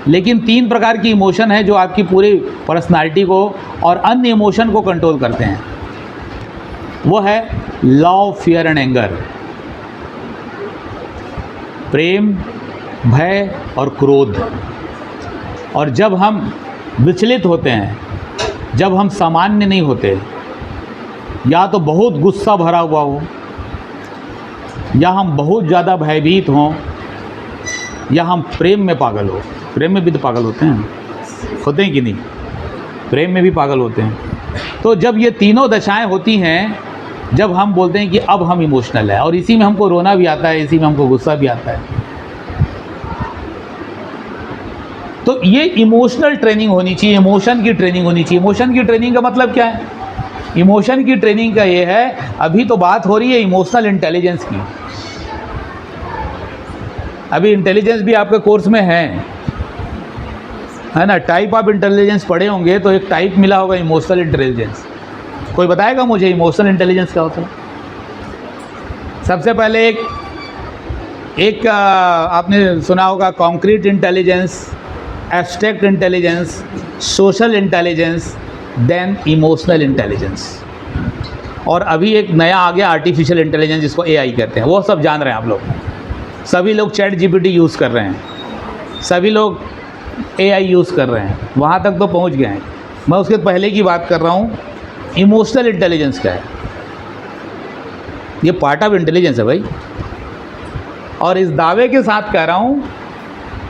लेकिन 3 प्रकार की इमोशन है जो आपकी पूरी पर्सनालिटी को और अन्य इमोशन को कंट्रोल करते हैं। वो है लव, फियर एंड एंगर। प्रेम, भय और क्रोध। और जब हम विचलित होते हैं जब हम सामान्य नहीं होते, या तो बहुत गुस्सा भरा हुआ हो, या हम बहुत ज़्यादा भयभीत हों, या हम प्रेम में पागल हो। प्रेम में भी तो पागल होते हैं कि नहीं? प्रेम में भी पागल होते हैं। तो जब ये तीनों दशाएं होती हैं, जब हम बोलते हैं कि अब हम इमोशनल है, और इसी में हमको रोना भी आता है, इसी में हमको गुस्सा भी आता है। तो ये इमोशनल ट्रेनिंग होनी चाहिए, इमोशन की ट्रेनिंग होनी चाहिए। इमोशन की ट्रेनिंग का मतलब क्या है? इमोशन की ट्रेनिंग का ये है, अभी तो बात हो रही है इमोशनल इंटेलिजेंस की। अभी इंटेलिजेंस भी आपके कोर्स में है ना? टाइप ऑफ इंटेलिजेंस पढ़े होंगे तो एक टाइप मिला होगा इमोशनल इंटेलिजेंस। कोई बताएगा मुझे इमोशनल इंटेलिजेंस क्या होता है? सबसे पहले एक आपने सुना होगा concrete intelligence, abstract intelligence, social intelligence, then emotional intelligence. और अभी एक नया आ गया आर्टिफिशियल इंटेलिजेंस, जिसको एआई कहते हैं। वो सब जान रहे हैं आप लोग। सभी लोग चैट जीपीटी यूज़ कर रहे हैं, सभी लोग एआई यूज़ कर रहे हैं, वहाँ तक तो पहुँच गए हैं। मैं उसके पहले की बात कर रहा हूँ। इमोशनल इंटेलिजेंस क्या है? ये पार्ट ऑफ इंटेलिजेंस है भाई। और इस दावे के साथ कह रहा हूँ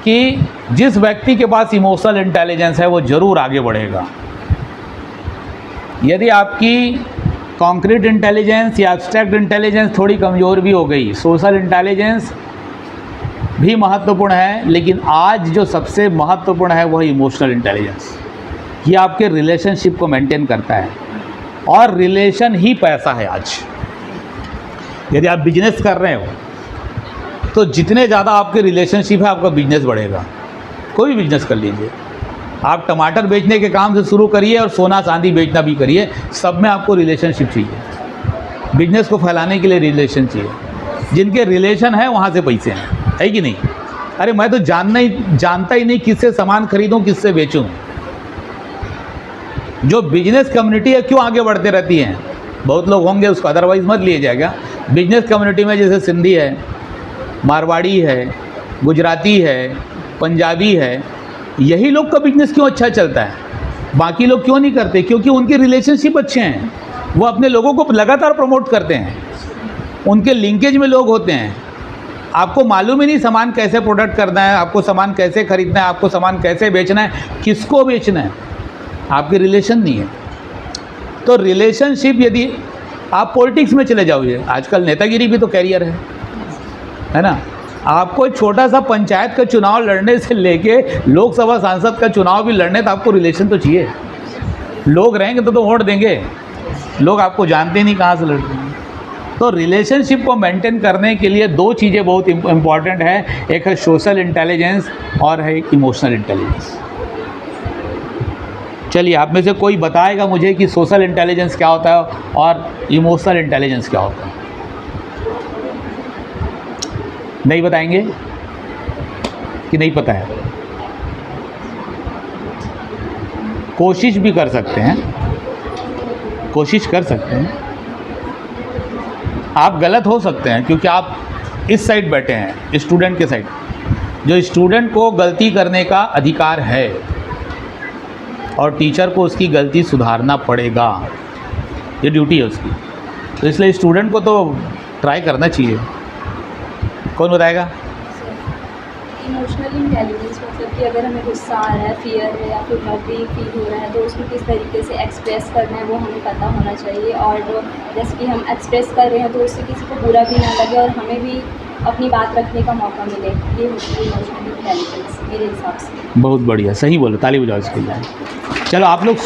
कि जिस व्यक्ति के पास इमोशनल इंटेलिजेंस है वो ज़रूर आगे बढ़ेगा। यदि आपकी कॉन्क्रीट इंटेलिजेंस या एब्स्ट्रैक्ट इंटेलिजेंस थोड़ी कमज़ोर भी हो गई, सोशल इंटेलिजेंस भी महत्वपूर्ण है, लेकिन आज जो सबसे महत्वपूर्ण है वह इमोशनल इंटेलिजेंस। ये आपके रिलेशनशिप को मेंटेन करता है, और रिलेशन ही पैसा है आज। यदि आप बिजनेस कर रहे हो तो जितने ज़्यादा आपके रिलेशनशिप है, आपका बिजनेस बढ़ेगा। कोई भी बिजनेस कर लीजिए, आप टमाटर बेचने के काम से शुरू करिए और सोना चांदी बेचना भी करिए, सब में आपको रिलेशनशिप चाहिए। बिजनेस को फैलाने के लिए रिलेशन चाहिए। जिनके रिलेशन है वहाँ से पैसे हैं, है कि नहीं? अरे मैं तो जानता ही नहीं किससे सामान खरीदूं, किससे बेचूं। जो बिजनेस कम्युनिटी है क्यों आगे बढ़ते रहती हैं? बहुत लोग होंगे उसको अदरवाइज मत लिए जाएगा। बिजनेस कम्युनिटी में जैसे सिंधी है, मारवाड़ी है, गुजराती है, पंजाबी है, यही लोग का बिजनेस क्यों अच्छा चलता है? बाकी लोग क्यों नहीं करते? क्योंकि उनके रिलेशनशिप अच्छे हैं, वो अपने लोगों को लगातार प्रमोट करते हैं, उनके लिंकेज में लोग होते हैं। आपको मालूम ही नहीं सामान कैसे प्रोडक्ट करना है, आपको सामान कैसे खरीदना है, आपको सामान कैसे बेचना है, किसको बेचना है, आपके रिलेशन नहीं है। तो रिलेशनशिप, यदि आप पॉलिटिक्स में चले जाओगे, आजकल नेतागिरी भी तो कैरियर है ना? आपको छोटा सा पंचायत का चुनाव लड़ने से लेके लोकसभा सांसद का चुनाव भी लड़ने, तो आपको रिलेशन तो चाहिए। लोग रहेंगे तो वोट देंगे, लोग आपको जानते नहीं कहाँ से लड़ते हैं। तो रिलेशनशिप को मेंटेन करने के लिए दो चीज़ें बहुत इम्पॉर्टेंट है, एक है सोशल इंटेलिजेंस और है इमोशनल इंटेलिजेंस। चलिए आप में से कोई बताएगा मुझे कि सोशल इंटेलिजेंस क्या होता है और इमोशनल इंटेलिजेंस क्या होता है? नहीं बताएंगे कि नहीं पता है? कोशिश भी कर सकते हैं, कोशिश कर सकते हैं। आप गलत हो सकते हैं क्योंकि आप इस साइड बैठे हैं, स्टूडेंट के साइड। जो स्टूडेंट को गलती करने का अधिकार है और टीचर को उसकी गलती सुधारना पड़ेगा, ये ड्यूटी है उसकी। तो इसलिए स्टूडेंट को तो ट्राई करना चाहिए। कौन बताएगा? इमोशनल इंटेलिजेंस मतलब कि अगर हमें गुस्सा आ रहा है, फियर है या फिर डर फील हो रहा है, तो उसको किस तरीके से एक्सप्रेस करना है वो हमें पता होना चाहिए। और जैसे कि हम एक्सप्रेस कर रहे हैं तो उससे किसी को बुरा भी ना लगे और हमें भी अपनी बात रखने का मौका मिले। ये होती है इमोशनल इंटेलिजेंस मेरे हिसाब से। बहुत बढ़िया, सही बोलो, ताली बजाओ इसके लिए। चलो आप लोग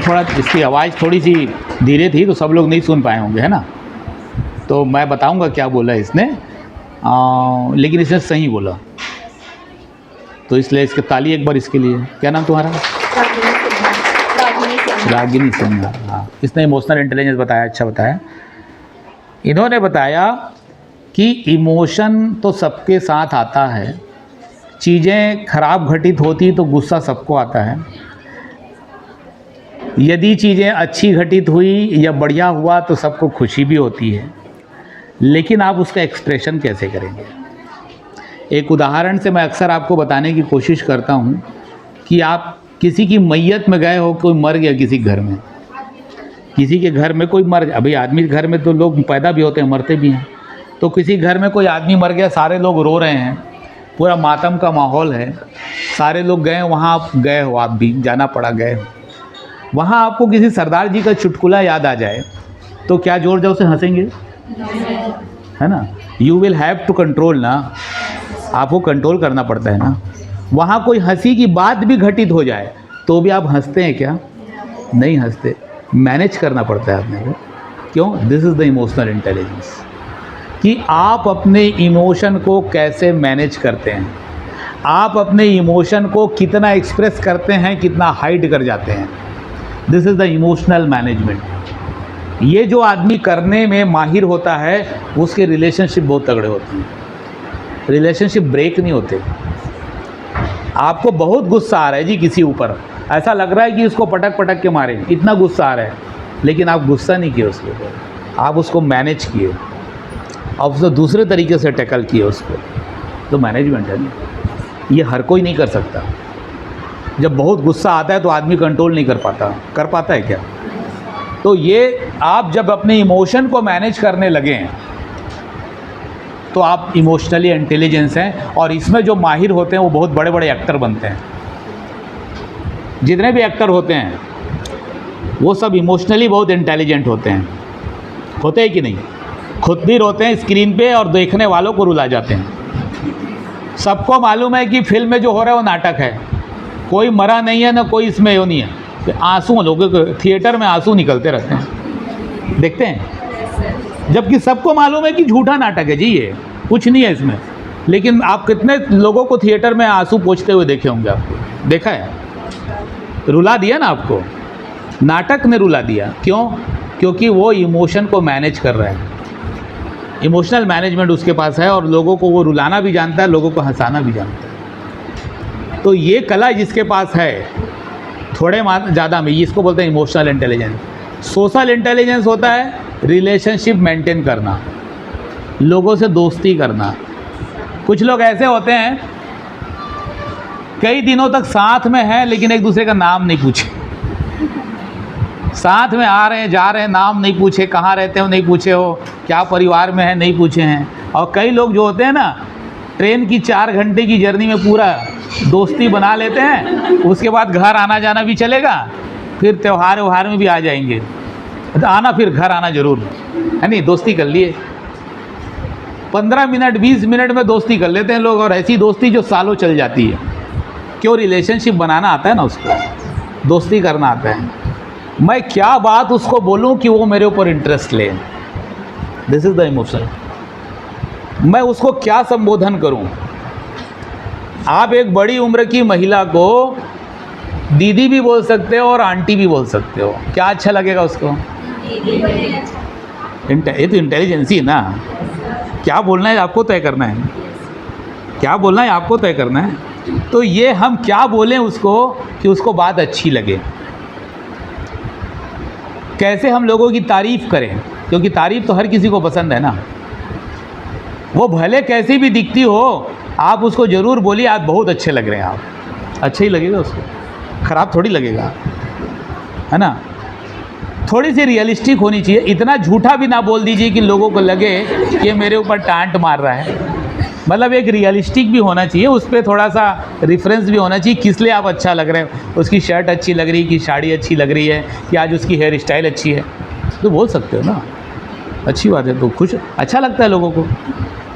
थोड़ा, इसकी आवाज़ थोड़ी सी धीरे थी तो सब लोग नहीं सुन पाए होंगे, है ना? तो मैं बताऊंगा क्या बोला इसने, लेकिन इसने सही बोला, तो इसलिए इसके ताली एक बार इसके लिए। क्या नाम तुम्हारा? रागिनी सिन्हा। हाँ, इसने इमोशनल इंटेलिजेंस बताया, अच्छा बताया। इन्होंने बताया कि इमोशन तो सबके साथ आता है, चीज़ें खराब घटित होती तो गुस्सा सबको आता है। यदि चीज़ें अच्छी घटित हुई या बढ़िया हुआ तो सबको खुशी भी होती है, लेकिन आप उसका एक्सप्रेशन कैसे करेंगे? एक उदाहरण से मैं अक्सर आपको बताने की कोशिश करता हूँ कि आप किसी की मैयत में गए हो, कोई मर गया किसी घर में, किसी के घर में कोई मर, अभी आदमी के घर में तो लोग पैदा भी होते हैं मरते भी हैं, तो किसी घर में कोई आदमी मर गया, सारे लोग रो रहे हैं, पूरा मातम का माहौल है, सारे लोग गए वहाँ, आप गए हो, आप भी जाना पड़ा, गए हो वहाँ, आपको किसी सरदार जी का चुटकुला याद आ जाए तो क्या जोर जोर से हंसेंगे, है ना? You will have to control ना, आपको कंट्रोल करना पड़ता है ना। वहाँ कोई हंसी की बात भी घटित हो जाए तो भी आप हंसते हैं क्या? नहीं हंसते, मैनेज करना पड़ता है आपने को। क्यों? This is the emotional intelligence, कि आप अपने इमोशन को कैसे मैनेज करते हैं, आप अपने इमोशन को कितना एक्सप्रेस करते हैं, कितना हाइड कर जाते हैं। This is the emotional management. ये जो आदमी करने में माहिर होता है उसके रिलेशनशिप बहुत तगड़े होते हैं, रिलेशनशिप ब्रेक नहीं होते। आपको बहुत गुस्सा आ रहा है जी किसी ऊपर, ऐसा लग रहा है कि उसको पटक पटक के मारे, इतना गुस्सा आ रहा है, लेकिन आप गुस्सा नहीं किए उसके ऊपर, आप उसको मैनेज किए, आप उसको दूसरे तरीके से टैकल किए उसको, तो मैनेजमेंट है ना। ये हर कोई नहीं कर सकता। जब बहुत गुस्सा आता है तो आदमी कंट्रोल नहीं कर पाता है क्या? तो ये आप जब अपने इमोशन को मैनेज करने लगे हैं तो आप इमोशनली इंटेलिजेंस हैं, और इसमें जो माहिर होते हैं वो बहुत बड़े बड़े एक्टर बनते हैं। जितने भी एक्टर होते हैं वो सब इमोशनली बहुत इंटेलिजेंट होते हैं कि नहीं? खुद भी रोते हैं स्क्रीन पे और देखने वालों को रुला जाते हैं। सबको मालूम है कि फिल्म में जो हो रहा है वो नाटक है, कोई मरा नहीं है ना कोई इसमें वो नहीं है, तो आंसू लोगों के थिएटर में आंसू निकलते रहते हैं, देखते हैं, जबकि सबको मालूम है कि झूठा नाटक है जी, ये कुछ नहीं है इसमें। लेकिन आप कितने लोगों को थिएटर में आंसू पोंछते हुए देखे होंगे? आपको देखा है? रुला दिया ना आपको, नाटक ने रुला दिया। क्यों? क्योंकि वो इमोशन को मैनेज कर रहा है, इमोशनल मैनेजमेंट उसके पास है, और लोगों को वो रुलाना भी जानता है, लोगों को हंसाना भी जानता है। तो ये कला जिसके पास है थोड़े ज़्यादा में, इसको बोलते हैं इमोशनल इंटेलिजेंस। सोशल इंटेलिजेंस होता है रिलेशनशिप मेंटेन करना, लोगों से दोस्ती करना। कुछ लोग ऐसे होते हैं कई दिनों तक साथ में हैं लेकिन एक दूसरे का नाम नहीं पूछे, साथ में आ रहे हैं जा रहे हैं, नाम नहीं पूछे, कहाँ रहते हो नहीं पूछे हो, क्या परिवार में है नहीं पूछे हैं। और कई लोग जो होते हैं ना, ट्रेन की 4 घंटे की जर्नी में पूरा दोस्ती बना लेते हैं, उसके बाद घर आना जाना भी चलेगा, फिर त्यौहार व्यवहार में भी आ जाएंगे, तो आना फिर घर आना ज़रूर है नहीं, दोस्ती कर लिए 15 मिनट 20 मिनट में दोस्ती कर लेते हैं लोग, और ऐसी दोस्ती जो सालों चल जाती है। क्यों? रिलेशनशिप बनाना आता है ना उसको, दोस्ती करना आता है। मैं क्या बात उसको बोलूं कि वो मेरे ऊपर इंटरेस्ट ले, दिस इज़ द इमोशन। मैं उसको क्या संबोधन करूं? आप एक बड़ी उम्र की महिला को दीदी भी बोल सकते हो और आंटी भी बोल सकते हो, क्या अच्छा लगेगा उसको? ये तो इंटेलिजेंसी है ना। क्या बोलना है आपको तय करना है, क्या बोलना है आपको तय करना है। तो ये हम क्या बोलें उसको कि उसको बात अच्छी लगे, कैसे हम लोगों की तारीफ़ करें, क्योंकि तारीफ़ तो हर किसी को पसंद है ना। वो भले कैसी भी दिखती हो, आप उसको ज़रूर बोलिए आप बहुत अच्छे लग रहे हैं, आप अच्छा ही लगेगा उसको, ख़राब थोड़ी लगेगा, है ना। थोड़ी सी रियलिस्टिक होनी चाहिए, इतना झूठा भी ना बोल दीजिए कि लोगों को लगे कि मेरे ऊपर टांट मार रहा है। मतलब एक रियलिस्टिक भी होना चाहिए, उस पर थोड़ा सा रिफरेंस भी होना चाहिए, किस लिए आप अच्छा लग रहे हो, उसकी शर्ट अच्छी लग रही है कि साड़ी अच्छी लग रही है कि आज उसकी हेयर स्टाइल अच्छी है, तो बोल सकते हो ना, अच्छी बात है। तो खुश अच्छा लगता है लोगों को।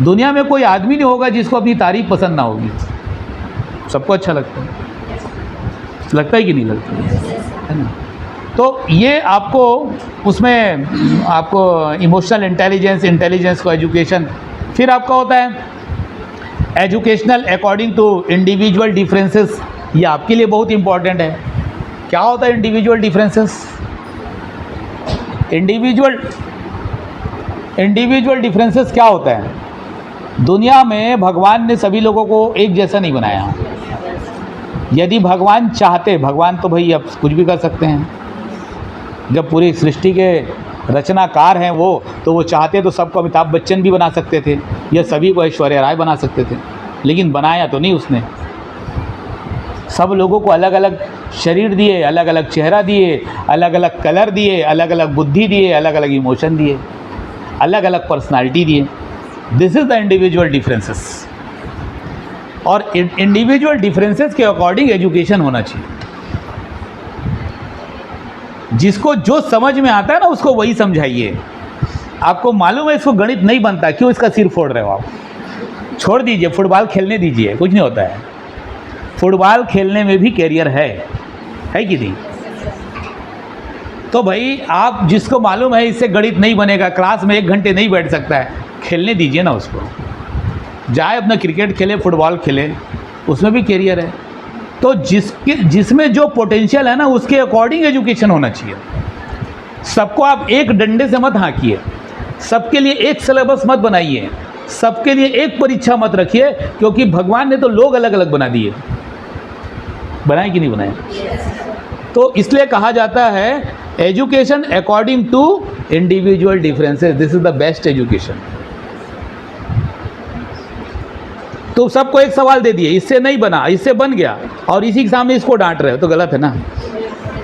दुनिया में कोई आदमी नहीं होगा जिसको अपनी तारीफ़ पसंद ना होगी, सबको अच्छा लगता है कि नहीं लगता है ना। तो ये आपको उसमें आपको इमोशनल इंटेलिजेंस को एजुकेशन, फिर आपका होता है educational according to individual differences. ये आपके लिए बहुत इंपॉर्टेंट है। क्या होता है इंडिविजुअल डिफरेंसेस? इंडिविजुअल डिफरेंसेस क्या होता है? दुनिया में भगवान ने सभी लोगों को एक जैसा नहीं बनाया। यदि भगवान चाहते, भगवान तो भाई अब कुछ भी कर सकते हैं, जब पूरी सृष्टि के रचनाकार हैं वो, तो वो चाहते तो सबको अमिताभ बच्चन भी बना सकते थे या सभी को ऐश्वर्या राय बना सकते थे, लेकिन बनाया तो नहीं उसने। सब लोगों को अलग अलग शरीर दिए, अलग अलग चेहरा दिए, अलग अलग कलर दिए, अलग अलग बुद्धि दिए, अलग अलग इमोशन दिए, अलग अलग पर्सनालिटी दिए। This is the individual differences. और इंडिविजुअल डिफरेंसेस के अकॉर्डिंग एजुकेशन होना चाहिए। जिसको जो समझ में आता है ना उसको वही समझाइए। आपको मालूम है इसको गणित नहीं बनता, क्यों इसका सिर फोड़ रहे हो आप? छोड़ दीजिए, फुटबॉल खेलने दीजिए, कुछ नहीं होता है। फुटबॉल खेलने में भी कैरियर है कि नहीं? तो भाई आप जिसको मालूम है इससे गणित नहीं बनेगा, क्लास में 1 घंटे नहीं बैठ सकता है, खेलने दीजिए ना उसको। जाए अपना क्रिकेट खेले, फुटबॉल खेले, उसमें भी कैरियर है। तो जिसमें जो पोटेंशियल है ना उसके अकॉर्डिंग एजुकेशन होना चाहिए। सबको आप एक डंडे से मत हाँकिए, सबके लिए एक सिलेबस मत बनाइए, सबके लिए एक परीक्षा मत रखिए, क्योंकि भगवान ने तो लोग अलग अलग बना दिए। बनाए कि नहीं बनाए? तो इसलिए कहा जाता है education according to individual differences, this is the best education. तो सबको एक सवाल दे दिए, इससे नहीं बना, इससे बन गया, और इसी के सामने इसको डांट रहे हो, तो गलत है ना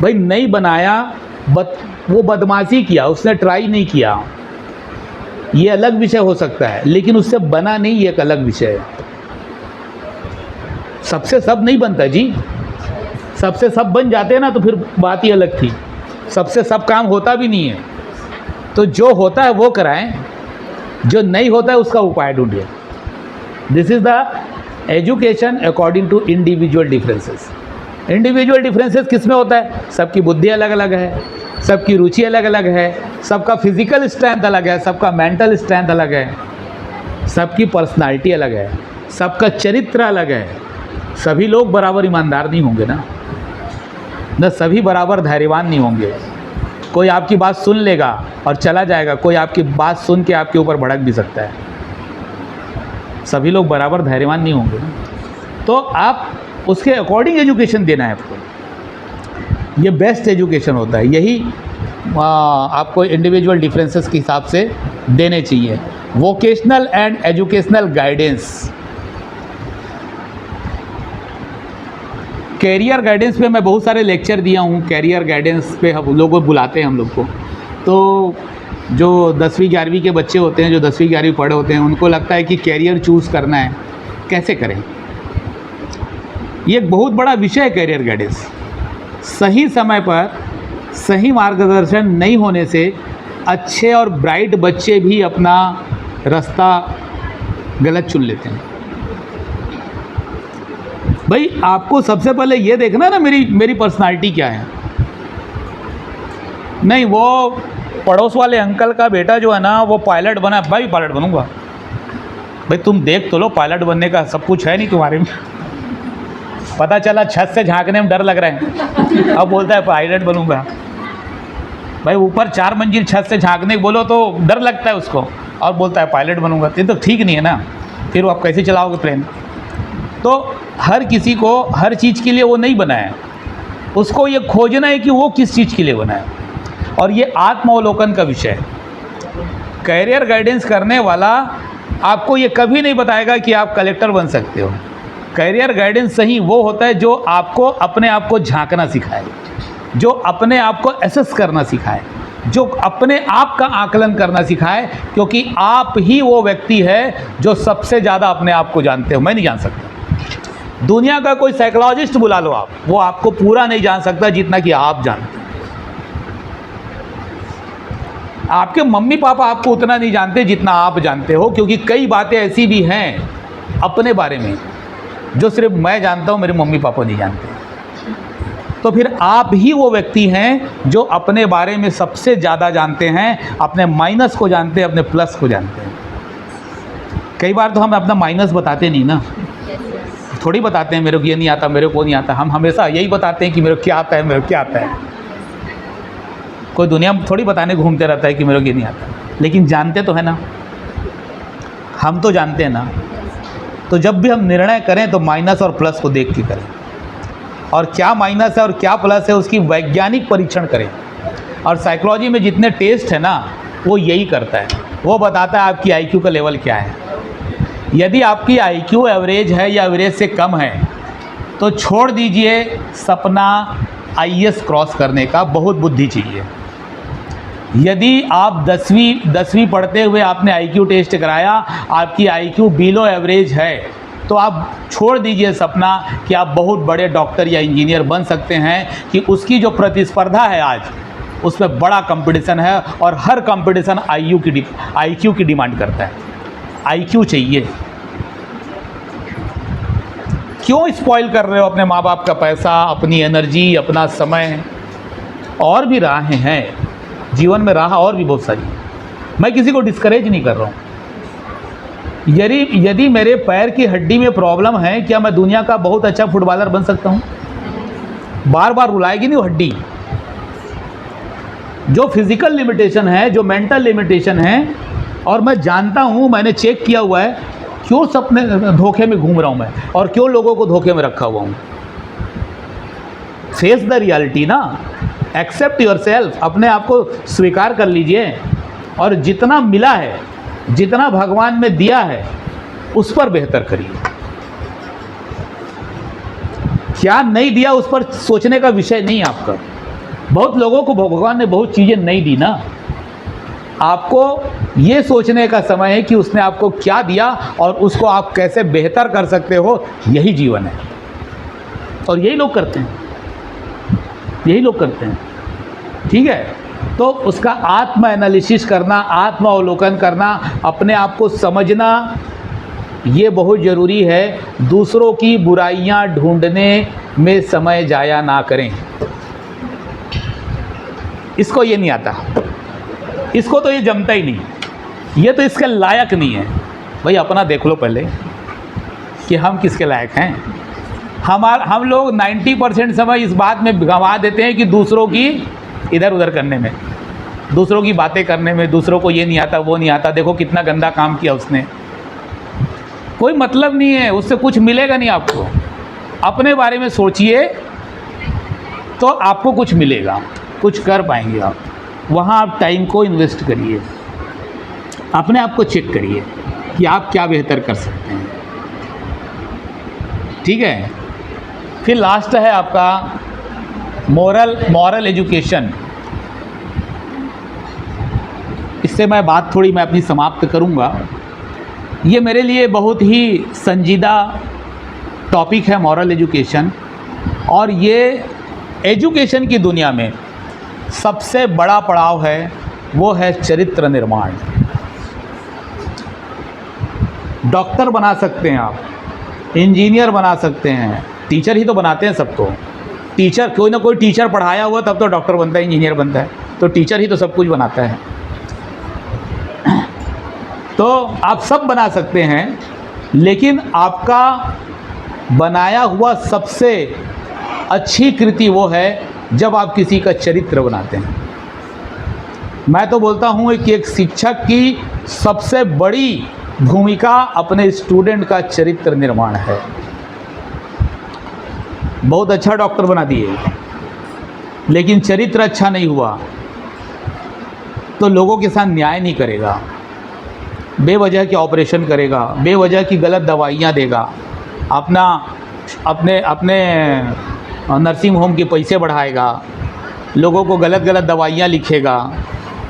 भाई। नहीं बनाया, वो बदमाशी किया, उसने ट्राई नहीं किया, ये अलग विषय हो सकता है, लेकिन उससे बना नहीं, ये एक अलग विषय है। सबसे सब नहीं बनता जी। सबसे सब बन जाते हैं ना तो फिर बात ही अलग थी। सबसे सब काम होता भी नहीं है। तो जो होता है वो कराएं, जो नहीं होता है उसका उपाय ढूंढिए। This is the education according to individual differences. Individual differences किस में होता है? सबकी बुद्धि अलग अलग है, सबकी रुचि अलग अलग है, सबका फिजिकल स्ट्रेंथ अलग है, सबका मेंटल स्ट्रेंथ अलग है, सबकी पर्सनालिटी अलग है, सबका चरित्र अलग है। सभी लोग बराबर ईमानदार नहीं होंगे ना सभी बराबर धैर्यवान नहीं होंगे। कोई आपकी बात सुन लेगा और चला जाएगा, कोई आपकी बात सुन के आपके ऊपर भड़क भी सकता है। सभी लोग बराबर धैर्यवान नहीं होंगे ना। तो आप उसके अकॉर्डिंग एजुकेशन देना है आपको। ये बेस्ट एजुकेशन होता है, यही आपको इंडिविजुअल डिफरेंसेस के हिसाब से देने चाहिए। Vocational and educational guidance. Career guidance पे मैं बहुत सारे लेक्चर दिया हूँ। कैरियर गाइडेंस पे हम लोग को बुलाते हैं, हम लोग को। तो जो 10वीं 11वीं के बच्चे होते हैं, जो 10वीं 11वीं पढ़े होते हैं, उनको लगता है कि कैरियर चूज़ करना है, कैसे करें? ये एक बहुत बड़ा विषय है कैरियर गाइडेंस। सही समय पर सही मार्गदर्शन नहीं होने से अच्छे और ब्राइट बच्चे भी अपना रास्ता गलत चुन लेते हैं। भाई आपको सबसे पहले ये देखना ना मेरी पर्सनालिटी क्या है। नहीं, वो पड़ोस वाले अंकल का बेटा जो है ना वो पायलट बना, भाई पायलट बनूंगा। भाई तुम देख तो लो, पायलट बनने का सब कुछ है नहीं तुम्हारे में। पता चला छत से झांकने में डर लग रहा है, अब बोलता है पायलट बनूंगा। भाई ऊपर 4 मंजिल छत से झांकने बोलो तो डर लगता है उसको, और बोलता है पायलट बनूंगा। ये तो ठीक नहीं है ना। फिर आप कैसे चलाओगे प्लेन? तो हर किसी को हर चीज़ के लिए वो नहीं बना है, उसको ये खोजना है कि वो किस चीज़ के लिए बना है। और ये आत्मावलोकन का विषय है। कैरियर गाइडेंस करने वाला आपको ये कभी नहीं बताएगा कि आप कलेक्टर बन सकते हो। कैरियर गाइडेंस सही वो होता है जो आपको अपने आप को झांकना सिखाए, जो अपने आप को एसेस करना सिखाए, जो अपने आप का आकलन करना सिखाए, क्योंकि आप ही वो व्यक्ति है जो सबसे ज़्यादा अपने आप को जानते हो। मैं नहीं जान सकता। दुनिया का कोई साइकोलॉजिस्ट बुला लो आप, वो आपको पूरा नहीं जान सकता जितना कि आप जानते हैं। आपके मम्मी पापा आपको उतना नहीं जानते जितना आप जानते हो, क्योंकि कई बातें ऐसी भी हैं अपने बारे में जो सिर्फ मैं जानता हूँ, मेरे मम्मी पापा नहीं जानते। तो फिर आप ही वो व्यक्ति हैं जो अपने बारे में सबसे ज़्यादा जानते हैं, अपने माइनस को जानते हैं, अपने प्लस को जानते हैं। कई बार तो हम अपना माइनस बताते नहीं ना, थोड़ी बताते हैं मेरे को ये नहीं आता, मेरे को नहीं आता। हम हमेशा यही बताते हैं कि मेरे को क्या आता है, मेरे को क्या आता है। कोई दुनिया में थोड़ी बताने घूमते रहता है कि मेरे को ये नहीं आता, लेकिन जानते तो है ना, हम तो जानते हैं ना। तो जब भी हम निर्णय करें तो माइनस और प्लस को देख के करें, और क्या माइनस है और क्या प्लस है उसकी वैज्ञानिक परीक्षण करें। और साइकोलॉजी में जितने टेस्ट है ना वो यही करता है, वो बताता है आपकी IQ का लेवल क्या है। यदि आपकी IQ एवरेज है या एवरेज से कम है तो छोड़ दीजिए सपना आईएएस क्रॉस करने का, बहुत बुद्धि चाहिए। यदि आप 10वीं पढ़ते हुए आपने आईक्यू टेस्ट कराया, आपकी आईक्यू बिलो एवरेज है, तो आप छोड़ दीजिए सपना कि आप बहुत बड़े डॉक्टर या इंजीनियर बन सकते हैं, कि उसकी जो प्रतिस्पर्धा है आज, उसमें बड़ा कंपटीशन है और हर कंपटीशन आईक्यू की डिमांड करता है। आईक्यू चाहिए। क्यों स्पॉइल कर रहे हो अपने माँ बाप का पैसा, अपनी एनर्जी, अपना समय? और भी राहें हैं जीवन में, राह और भी बहुत सारी। मैं किसी को डिस्करेज नहीं कर रहा हूँ। यदि मेरे पैर की हड्डी में प्रॉब्लम है, क्या मैं दुनिया का बहुत अच्छा फुटबॉलर बन सकता हूँ? बार बार रुलाएगी नहीं वो हड्डी। जो फिजिकल लिमिटेशन है, जो मेंटल लिमिटेशन है, और मैं जानता हूँ, मैंने चेक किया हुआ है, क्यों सपने धोखे में घूम रहा हूँ मैं, और क्यों लोगों को धोखे में रखा हुआ हूँ। फेस द रियलिटी ना, एक्सेप्ट योरसेल्फ, अपने आप को स्वीकार कर लीजिए, और जितना मिला है, जितना भगवान में दिया है, उस पर बेहतर करिए। क्या नहीं दिया उस पर सोचने का विषय नहीं आपका। बहुत लोगों को भगवान ने बहुत चीज़ें नहीं दी ना, आपको ये सोचने का समय है कि उसने आपको क्या दिया और उसको आप कैसे बेहतर कर सकते हो। यही जीवन है, और यही लोग करते हैं, यही लोग करते हैं। ठीक है, तो उसका आत्म एनालिसिस करना, आत्म अवलोकन करना, अपने आप को समझना, ये बहुत ज़रूरी है। दूसरों की बुराइयां ढूंढने में समय जाया ना करें। इसको ये नहीं आता, इसको तो ये जमता ही नहीं, ये तो इसके लायक नहीं है। भाई अपना देख लो पहले कि हम किसके लायक हैं। हम लोग 90% समय इस बात में गंवा देते हैं कि दूसरों की इधर उधर करने में, दूसरों की बातें करने में, दूसरों को ये नहीं आता, वो नहीं आता, देखो कितना गंदा काम किया उसने। कोई मतलब नहीं है, उससे कुछ मिलेगा नहीं आपको। अपने बारे में सोचिए तो आपको कुछ मिलेगा, कुछ कर पाएंगे आप। वहाँ आप टाइम को इन्वेस्ट करिए, अपने आप को चेक करिए कि आप क्या बेहतर कर सकते हैं। ठीक है, फिर लास्ट है आपका मॉरल एजुकेशन। इससे मैं अपनी समाप्त करूंगा। ये मेरे लिए बहुत ही संजीदा टॉपिक है मॉरल एजुकेशन, और ये एजुकेशन की दुनिया में सबसे बड़ा पड़ाव है, वो है चरित्र निर्माण। डॉक्टर बना सकते हैं आप, इंजीनियर बना सकते हैं, टीचर ही तो बनाते हैं सबको। टीचर, कोई ना कोई टीचर पढ़ाया हुआ तब तो डॉक्टर बनता है, इंजीनियर बनता है, तो टीचर ही तो सब कुछ बनाता है। तो आप सब बना सकते हैं, लेकिन आपका बनाया हुआ सबसे अच्छी कृति वो है जब आप किसी का चरित्र बनाते हैं। मैं तो बोलता हूँ कि एक शिक्षक की सबसे बड़ी भूमिका अपने स्टूडेंट का चरित्र निर्माण है। बहुत अच्छा डॉक्टर बना दिए, लेकिन चरित्र अच्छा नहीं हुआ तो लोगों के साथ न्याय नहीं करेगा, बेवजह के ऑपरेशन करेगा, बेवजह की गलत दवाइयाँ देगा, अपने नर्सिंग होम के पैसे बढ़ाएगा, लोगों को गलत दवाइयाँ लिखेगा,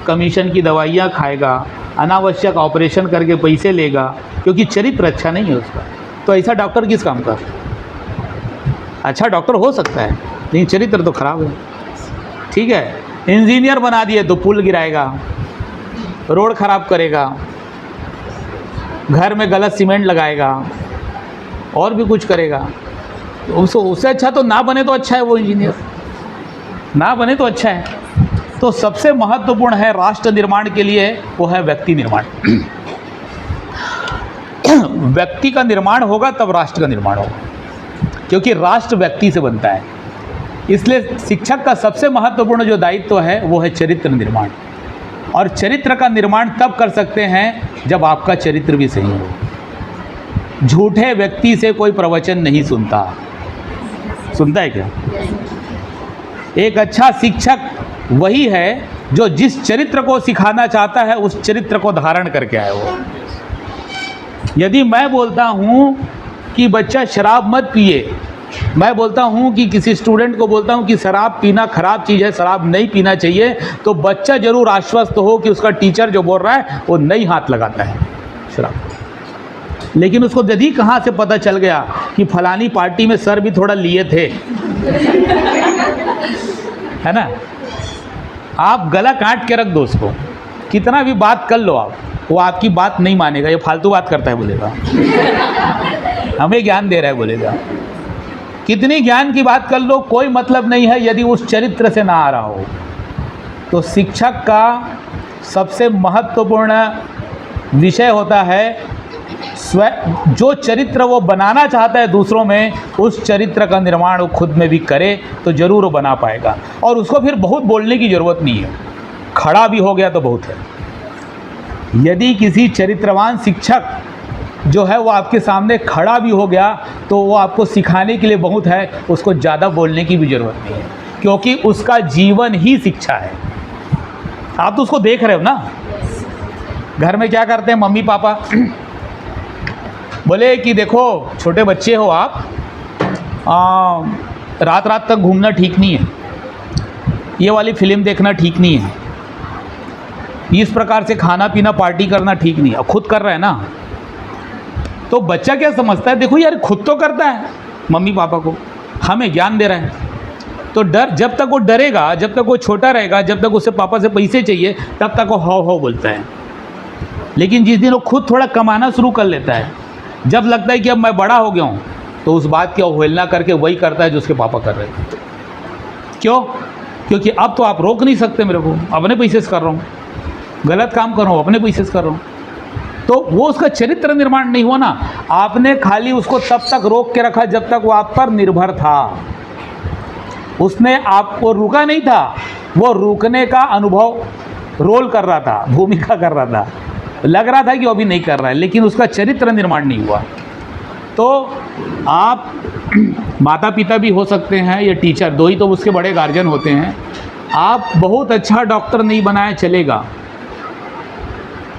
कमीशन की दवाइयाँ खाएगा, अनावश्यक ऑपरेशन करके पैसे लेगा, क्योंकि चरित्र अच्छा नहीं है उसका। तो ऐसा डॉक्टर किस काम का? अच्छा डॉक्टर हो सकता है, लेकिन चरित्र तो खराब है। ठीक है, इंजीनियर बना दिए तो पुल गिराएगा, रोड खराब करेगा, घर में गलत सीमेंट लगाएगा, और भी कुछ करेगा। उससे अच्छा तो ना बने तो अच्छा है, वो इंजीनियर ना बने तो अच्छा है। तो सबसे महत्वपूर्ण है राष्ट्र निर्माण के लिए, वो है व्यक्ति निर्माण। व्यक्ति का निर्माण होगा तब राष्ट्र का निर्माण होगा, क्योंकि राष्ट्र व्यक्ति से बनता है। इसलिए शिक्षक का सबसे महत्वपूर्ण जो दायित्व है वो है चरित्र निर्माण। और चरित्र का निर्माण तब कर सकते हैं जब आपका चरित्र भी सही हो। झूठे व्यक्ति से कोई प्रवचन नहीं सुनता है क्या? एक अच्छा शिक्षक वही है जो जिस चरित्र को सिखाना चाहता है उस चरित्र को धारण करके आए हो। यदि मैं बोलता हूँ कि बच्चा शराब मत पिए, मैं बोलता हूँ कि किसी स्टूडेंट को बोलता हूँ कि शराब पीना खराब चीज़ है, शराब नहीं पीना चाहिए, तो बच्चा ज़रूर आश्वस्त हो कि उसका टीचर जो बोल रहा है वो नहीं हाथ लगाता है शराब। लेकिन उसको यदि कहाँ से पता चल गया कि फलानी पार्टी में सर भी थोड़ा लिए थे, है ना, आप गला काट के रख दो उसको, कितना भी बात कर लो आप, वो आपकी बात नहीं मानेगा, ये फालतू बात करता है बोलेगा, हमें ज्ञान दे रहा है बोलेगा। कितनी ज्ञान की बात कर लो, कोई मतलब नहीं है यदि उस चरित्र से ना आ रहा हो। तो शिक्षक का सबसे महत्वपूर्ण विषय होता है जो चरित्र वो बनाना चाहता है दूसरों में, उस चरित्र का निर्माण वो खुद में भी करे तो ज़रूर वो बना पाएगा। और उसको फिर बहुत बोलने की ज़रूरत नहीं है, खड़ा भी हो गया तो बहुत है। यदि किसी चरित्रवान शिक्षक जो है वो आपके सामने खड़ा भी हो गया तो वो आपको सिखाने के लिए बहुत है, उसको ज़्यादा बोलने की भी ज़रूरत नहीं है, क्योंकि उसका जीवन ही शिक्षा है। आप तो उसको देख रहे हो ना, घर में क्या करते हैं मम्मी पापा, बोले कि देखो छोटे बच्चे हो आप, रात रात तक घूमना ठीक नहीं है, ये वाली फिल्म देखना ठीक नहीं है, इस प्रकार से खाना पीना पार्टी करना ठीक नहीं है। अब खुद कर रहा है ना, तो बच्चा क्या समझता है, देखो यार खुद तो करता है, मम्मी पापा को हमें ज्ञान दे रहा है। तो डर, जब तक वो डरेगा, जब तक वो छोटा रहेगा, जब तक उसे पापा से पैसे चाहिए, तब तक वो हाव बोलता है। लेकिन जिस दिन वो खुद थोड़ा कमाना शुरू कर लेता है, जब लगता है कि अब मैं बड़ा हो गया हूँ, तो उस बात की अवहेलना करके वही करता है जो उसके पापा कर रहे थे। क्यों? क्योंकि अब तो आप रोक नहीं सकते मेरे को, अपने पैसे से कर रहा हूँ, गलत काम कर रहा हूँ, अपने पैसे से कर रहा हूँ। तो वो उसका चरित्र निर्माण नहीं हुआ ना, आपने खाली उसको तब तक रोक के रखा जब तक वो आप पर निर्भर था, उसने आपको रुका नहीं था, वो रुकने का अनुभव रोल कर रहा था, भूमिका कर रहा था, लग रहा था कि वो अभी नहीं कर रहा है, लेकिन उसका चरित्र निर्माण नहीं हुआ। तो आप माता पिता भी हो सकते हैं या टीचर, दो ही तो उसके बड़े गार्जियन होते हैं। आप बहुत अच्छा डॉक्टर नहीं बनाए चलेगा,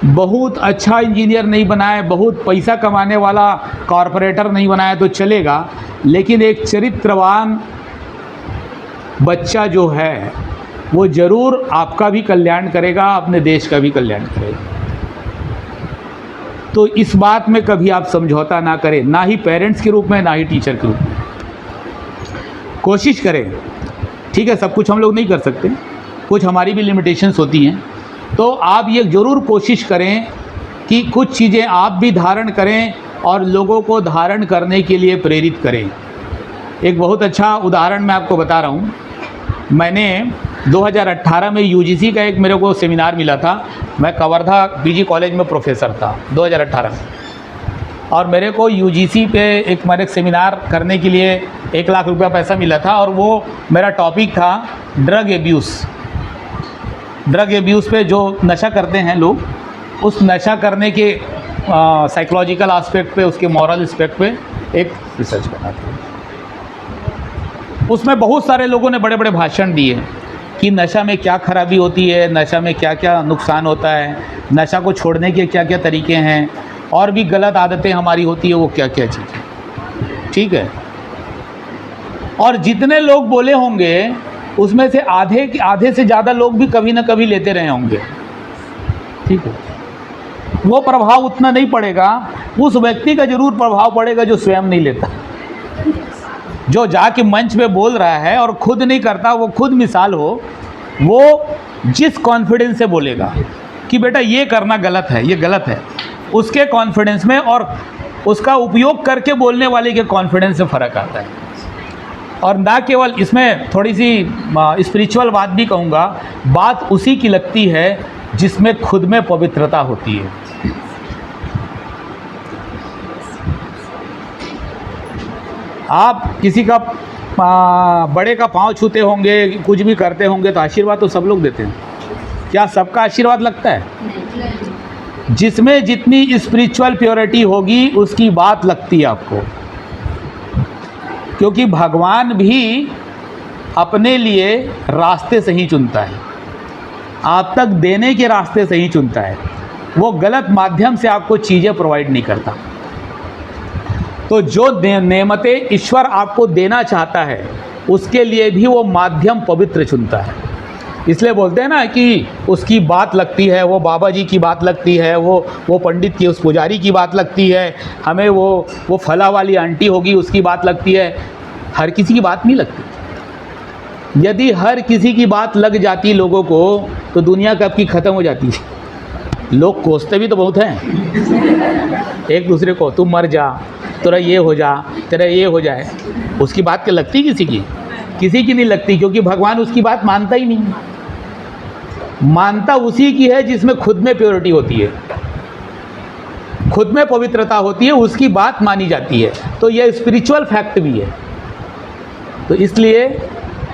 बहुत अच्छा इंजीनियर नहीं बनाए, बहुत पैसा कमाने वाला कॉरपोरेटर नहीं बनाया तो चलेगा, लेकिन एक चरित्रवान बच्चा जो है वो ज़रूर आपका भी कल्याण करेगा, अपने देश का भी कल्याण करेगा। तो इस बात में कभी आप समझौता ना करें, ना ही पेरेंट्स के रूप में, ना ही टीचर के रूप में। कोशिश करें, ठीक है, सब कुछ हम लोग नहीं कर सकते, कुछ हमारी भी लिमिटेशंस होती हैं, तो आप ये ज़रूर कोशिश करें कि कुछ चीज़ें आप भी धारण करें और लोगों को धारण करने के लिए प्रेरित करें। एक बहुत अच्छा उदाहरण मैं आपको बता रहा हूँ। मैंने 2018 में यूजीसी का एक मेरे को सेमिनार मिला था, मैं कवर्धा पीजी कॉलेज में प्रोफेसर था 2018 में, और मेरे को यूजीसी पे एक मेरे सेमिनार करने के लिए 1 लाख रुपया पैसा मिला था, और वो मेरा टॉपिक था ड्रग एब्यूज़। ड्रग एब्यूज़ पे जो नशा करते हैं लोग, उस नशा करने के साइकोलॉजिकल एस्पेक्ट पे, उसके मॉरल एस्पेक्ट पे एक रिसर्च करना था। उसमें बहुत सारे लोगों ने बड़े बड़े भाषण दिए कि नशा में क्या खराबी होती है, नशा में क्या क्या नुकसान होता है, नशा को छोड़ने के क्या क्या तरीके हैं, और भी गलत आदतें हमारी होती है वो क्या क्या चीज़ें, ठीक है। और जितने लोग बोले होंगे उसमें से आधे से ज़्यादा लोग भी कभी ना कभी लेते रहे होंगे, ठीक है। वो प्रभाव उतना नहीं पड़ेगा, उस व्यक्ति का जरूर प्रभाव पड़ेगा जो स्वयं नहीं लेता, जो जाके मंच पे बोल रहा है और खुद नहीं करता, वो खुद मिसाल हो, वो जिस कॉन्फिडेंस से बोलेगा कि बेटा ये करना गलत है, ये गलत है, उसके कॉन्फिडेंस में और उसका उपयोग करके बोलने वाले के कॉन्फिडेंस से फ़र्क आता है। और ना केवल इसमें थोड़ी सी स्पिरिचुअल बात भी कहूँगा, बात उसी की लगती है जिसमें खुद में पवित्रता होती है। आप किसी का बड़े का पाँव छूते होंगे, कुछ भी करते होंगे, तो आशीर्वाद तो सब लोग देते हैं, क्या सबका आशीर्वाद लगता है? जिसमें जितनी स्पिरिचुअल प्योरिटी होगी उसकी बात लगती है आपको, क्योंकि भगवान भी अपने लिए रास्ते सही चुनता है, आप तक देने के रास्ते सही चुनता है, वो गलत माध्यम से आपको चीज़ें प्रोवाइड नहीं करता। तो जो नेमतें ईश्वर आपको देना चाहता है उसके लिए भी वो माध्यम पवित्र चुनता है। इसलिए बोलते हैं ना कि उसकी बात लगती है, वो बाबा जी की बात लगती है, वो पंडित की, उस पुजारी की बात लगती है, हमें वो फला वाली आंटी होगी उसकी बात लगती है। हर किसी की बात नहीं लगती। यदि हर किसी की बात लग जाती लोगों को तो दुनिया कब की ख़त्म हो जाती है। लोग कोसते भी तो बहुत हैं एक दूसरे को, तुम मर जा, तेरा ये हो जा, तेरा ये हो जाए। उसकी बात क्या लगती किसी की नहीं लगती, क्योंकि भगवान उसकी बात मानता ही नहीं। मानता उसी की है जिसमें खुद में प्योरिटी होती है, खुद में पवित्रता होती है, उसकी बात मानी जाती है। तो यह स्पिरिचुअल फैक्ट भी है। तो इसलिए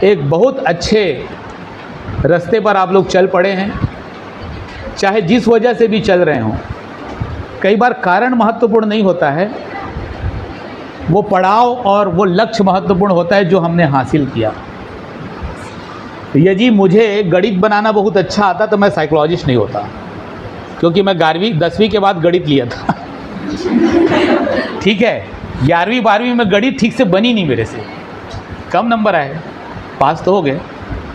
एक बहुत अच्छे रास्ते पर आप लोग चल पड़े हैं, चाहे जिस वजह से भी चल रहे हों। कई बार कारण महत्वपूर्ण नहीं होता है, वो पड़ाव और वो लक्ष्य महत्वपूर्ण होता है जो हमने हासिल किया। यदि मुझे गणित बनाना बहुत अच्छा आता तो मैं साइकोलॉजिस्ट नहीं होता, क्योंकि मैं 11वीं 10वीं के बाद गणित लिया था ठीक है, 11वीं 12वीं में गणित ठीक से बनी नहीं मेरे से, कम नंबर आए, पास तो हो गए,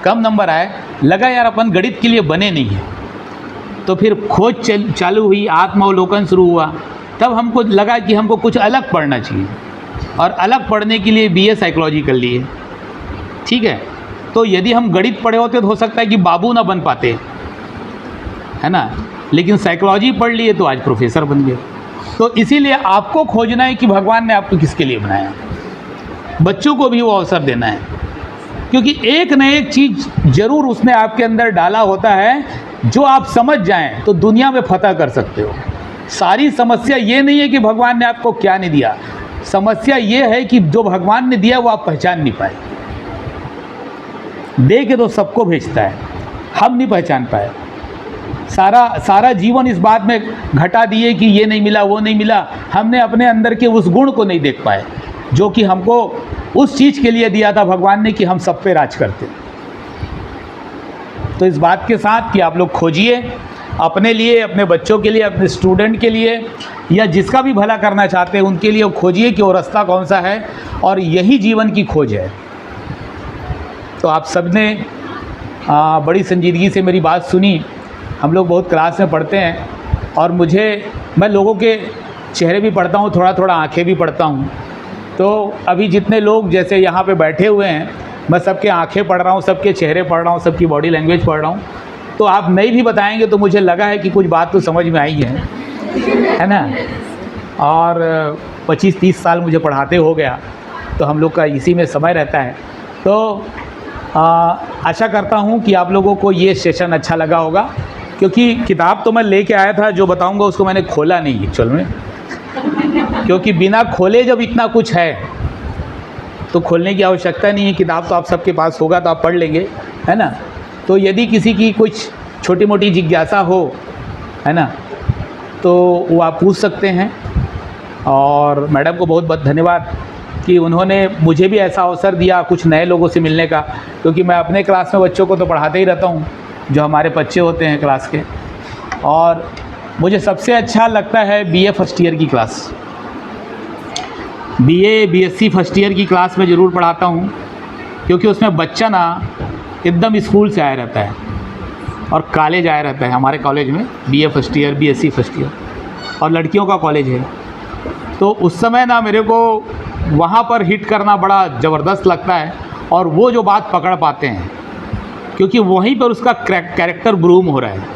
कम नंबर आए, लगा यार अपन गणित के लिए बने नहीं हैं। तो फिर खोज चालू हुई, आत्मावलोकन शुरू हुआ, तब हमको लगा कि हमको कुछ अलग पढ़ना चाहिए, और अलग पढ़ने के लिए BA साइकोलॉजी कर लिए। ठीक है, तो यदि हम गणित पढ़े होते तो हो सकता है कि बाबू ना बन पाते, है ना, लेकिन साइकोलॉजी पढ़ लिए तो आज प्रोफेसर बन गए। तो इसीलिए आपको खोजना है कि भगवान ने आपको किसके लिए बनाया। बच्चों को भी वो अवसर देना है, क्योंकि एक न एक चीज़ ज़रूर उसने आपके अंदर डाला होता है, जो आप समझ जाएं तो दुनिया में फतह कर सकते हो। सारी समस्या ये नहीं है कि भगवान ने आपको क्या नहीं दिया, समस्या ये है कि जो भगवान ने दिया वो आप पहचान नहीं पाए। दे के तो सबको भेजता है, हम नहीं पहचान पाए। सारा जीवन इस बात में घटा दिए कि ये नहीं मिला, वो नहीं मिला। हमने अपने अंदर के उस गुण को नहीं देख पाए जो कि हमको उस चीज़ के लिए दिया था भगवान ने, कि हम सब पे राज करते। तो इस बात के साथ कि आप लोग खोजिए अपने लिए, अपने बच्चों के लिए, अपने स्टूडेंट के लिए, या जिसका भी भला करना चाहते हैं उनके लिए खोजिए कि वो रास्ता कौन सा है, और यही जीवन की खोज है। तो आप सब ने बड़ी संजीदगी से मेरी बात सुनी। हम लोग बहुत क्लास में पढ़ते हैं, और मैं लोगों के चेहरे भी पढ़ता हूँ, थोड़ा थोड़ा आंखें भी पढ़ता हूँ। तो अभी जितने लोग जैसे यहाँ पे बैठे हुए हैं, मैं सबके आंखें पढ़ रहा हूँ, सबके चेहरे पढ़ रहा हूँ, सबकी बॉडी लैंग्वेज पढ़ रहा हूँ। तो आप नहीं भी बताएंगे तो मुझे लगा है कि कुछ बात तो समझ में आई है ना। और 25-30 साल मुझे पढ़ाते हो गया, तो हम लोग का इसी में समय रहता है। तो आशा करता हूँ कि आप लोगों को ये सेशन अच्छा लगा होगा, क्योंकि किताब तो मैं लेके आया था, जो बताऊँगा उसको मैंने खोला नहीं एक्चुअल में, क्योंकि बिना खोले जब इतना कुछ है तो खोलने की आवश्यकता नहीं है। किताब तो आप सबके पास होगा तो आप पढ़ लेंगे, है ना। तो यदि किसी की कुछ छोटी मोटी जिज्ञासा हो, है ना, तो वो आप पूछ सकते हैं। और मैडम को बहुत बहुत धन्यवाद कि उन्होंने मुझे भी ऐसा अवसर दिया कुछ नए लोगों से मिलने का, क्योंकि मैं अपने क्लास में बच्चों को तो पढ़ाते ही रहता हूँ, जो हमारे बच्चे होते हैं क्लास के। और मुझे सबसे अच्छा लगता है BA फर्स्ट ईयर की class, BA BSc first year की क्लास में ज़रूर पढ़ाता हूँ, क्योंकि उसमें बच्चा ना एकदम स्कूल से आया रहता है और कॉलेज आया रहता है। हमारे कॉलेज में BA first year, BSc first year, और लड़कियों का कॉलेज है। तो उस समय ना मेरे को वहाँ पर हिट करना बड़ा ज़बरदस्त लगता है, और वो जो बात पकड़ पाते हैं, क्योंकि वहीं पर उसका कैरेक्टर ग्रूम हो रहा है,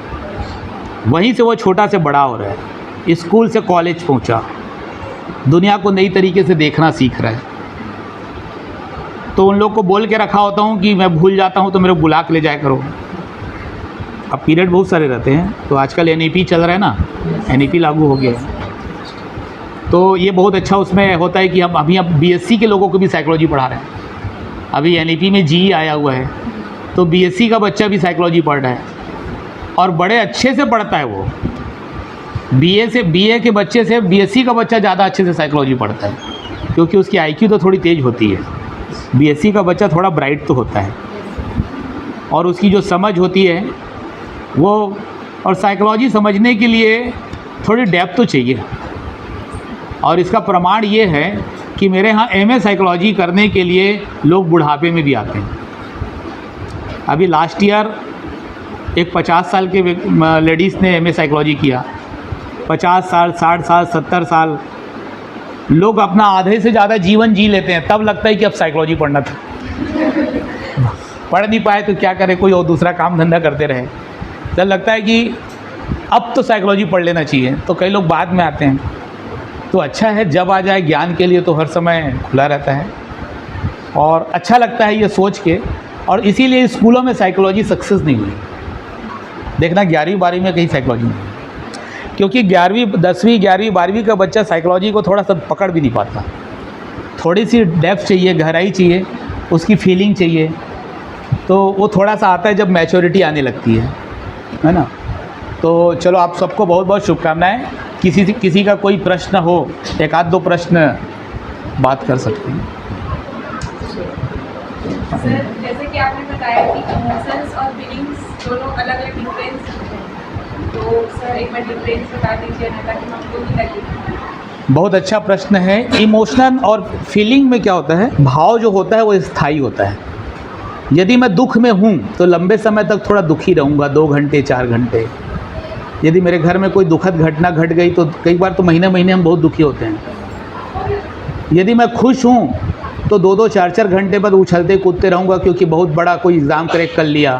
वहीं से वो छोटा से बड़ा हो रहा है, स्कूल से कॉलेज पहुँचा, दुनिया को नई तरीके से देखना सीख रहा है। तो उन लोग को बोल के रखा होता हूँ कि मैं भूल जाता हूँ तो मेरे को बुला के ले जाया करो। अब पीरियड बहुत सारे रहते हैं, तो आजकल NEP चल रहा है ना, NEP लागू हो गया है, तो ये बहुत अच्छा उसमें होता है कि हम अभी अब BSc के लोगों को भी साइकोलॉजी पढ़ा रहे हैं। अभी NEP में GE आया हुआ है, तो BSc का बच्चा भी साइकोलॉजी पढ़ रहा है, और बड़े अच्छे से पढ़ता है वो। BA के बच्चे से BSc का बच्चा ज़्यादा अच्छे से साइकोलॉजी पढ़ता है, क्योंकि उसकी IQ तो थोड़ी तेज़ होती है। BSc का बच्चा थोड़ा ब्राइट तो होता है, और उसकी जो समझ होती है वो, और साइकोलॉजी समझने के लिए थोड़ी डेप्थ तो चाहिए। और इसका प्रमाण ये है कि मेरे यहाँ एमए साइकोलॉजी करने के लिए लोग बुढ़ापे में भी आते हैं। अभी लास्ट ईयर एक 50 साल के लेडीज़ ने एमए साइकोलॉजी किया। 50 साल, 60 साल, 70 साल लोग अपना आधे से ज़्यादा जीवन जी लेते हैं, तब लगता है कि अब साइकोलॉजी पढ़ना था। पढ़ नहीं पाए तो क्या करें, कोई और दूसरा काम धंधा करते रहे। तब लगता है कि अब तो साइकोलॉजी पढ़ लेना चाहिए, तो कई लोग बाद में आते हैं। तो अच्छा है, जब आ जाए ज्ञान के लिए तो हर समय खुला रहता है और अच्छा लगता है ये सोच के। और इसीलिए स्कूलों में साइकोलॉजी सक्सेस नहीं हुई। देखना 11वीं 12वीं में कहीं साइकोलॉजी नहीं, क्योंकि 11वीं 10वीं 11वीं 12वीं का बच्चा साइकोलॉजी को थोड़ा सा पकड़ भी नहीं पाता। थोड़ी सी डेप्थ चाहिए, गहराई चाहिए, उसकी फीलिंग चाहिए, तो वो थोड़ा सा आता है जब मैच्योरिटी आने लगती है ना। तो चलो, आप सबको बहुत बहुत शुभकामनाएं। किसी का कोई प्रश्न हो, एक आध दो प्रश्न बात कर सकते हैं। सर, जैसे कि आपने बताया कि इमोशंस और फीलिंग्स दोनों अलग अलग डिफरेंस हैं, तो सर एक बार डिफरेंस बता दीजिए ना, ताकि हमको भी लगे। बहुत अच्छा प्रश्न है। इमोशनल और फीलिंग में क्या होता है, भाव जो होता है वो स्थायी होता है। यदि मैं दुख में हूँ तो लंबे समय तक थोड़ा दुखी रहूँगा, 2 घंटे 4 घंटे। यदि मेरे घर में कोई दुखद घटना घट गई तो कई बार तो महीने महीने हम बहुत दुखी होते हैं। यदि मैं खुश हूँ तो 2-2 4-4 घंटे बाद उछलते कूदते रहूँगा, क्योंकि बहुत बड़ा कोई एग्ज़ाम क्रैक कर लिया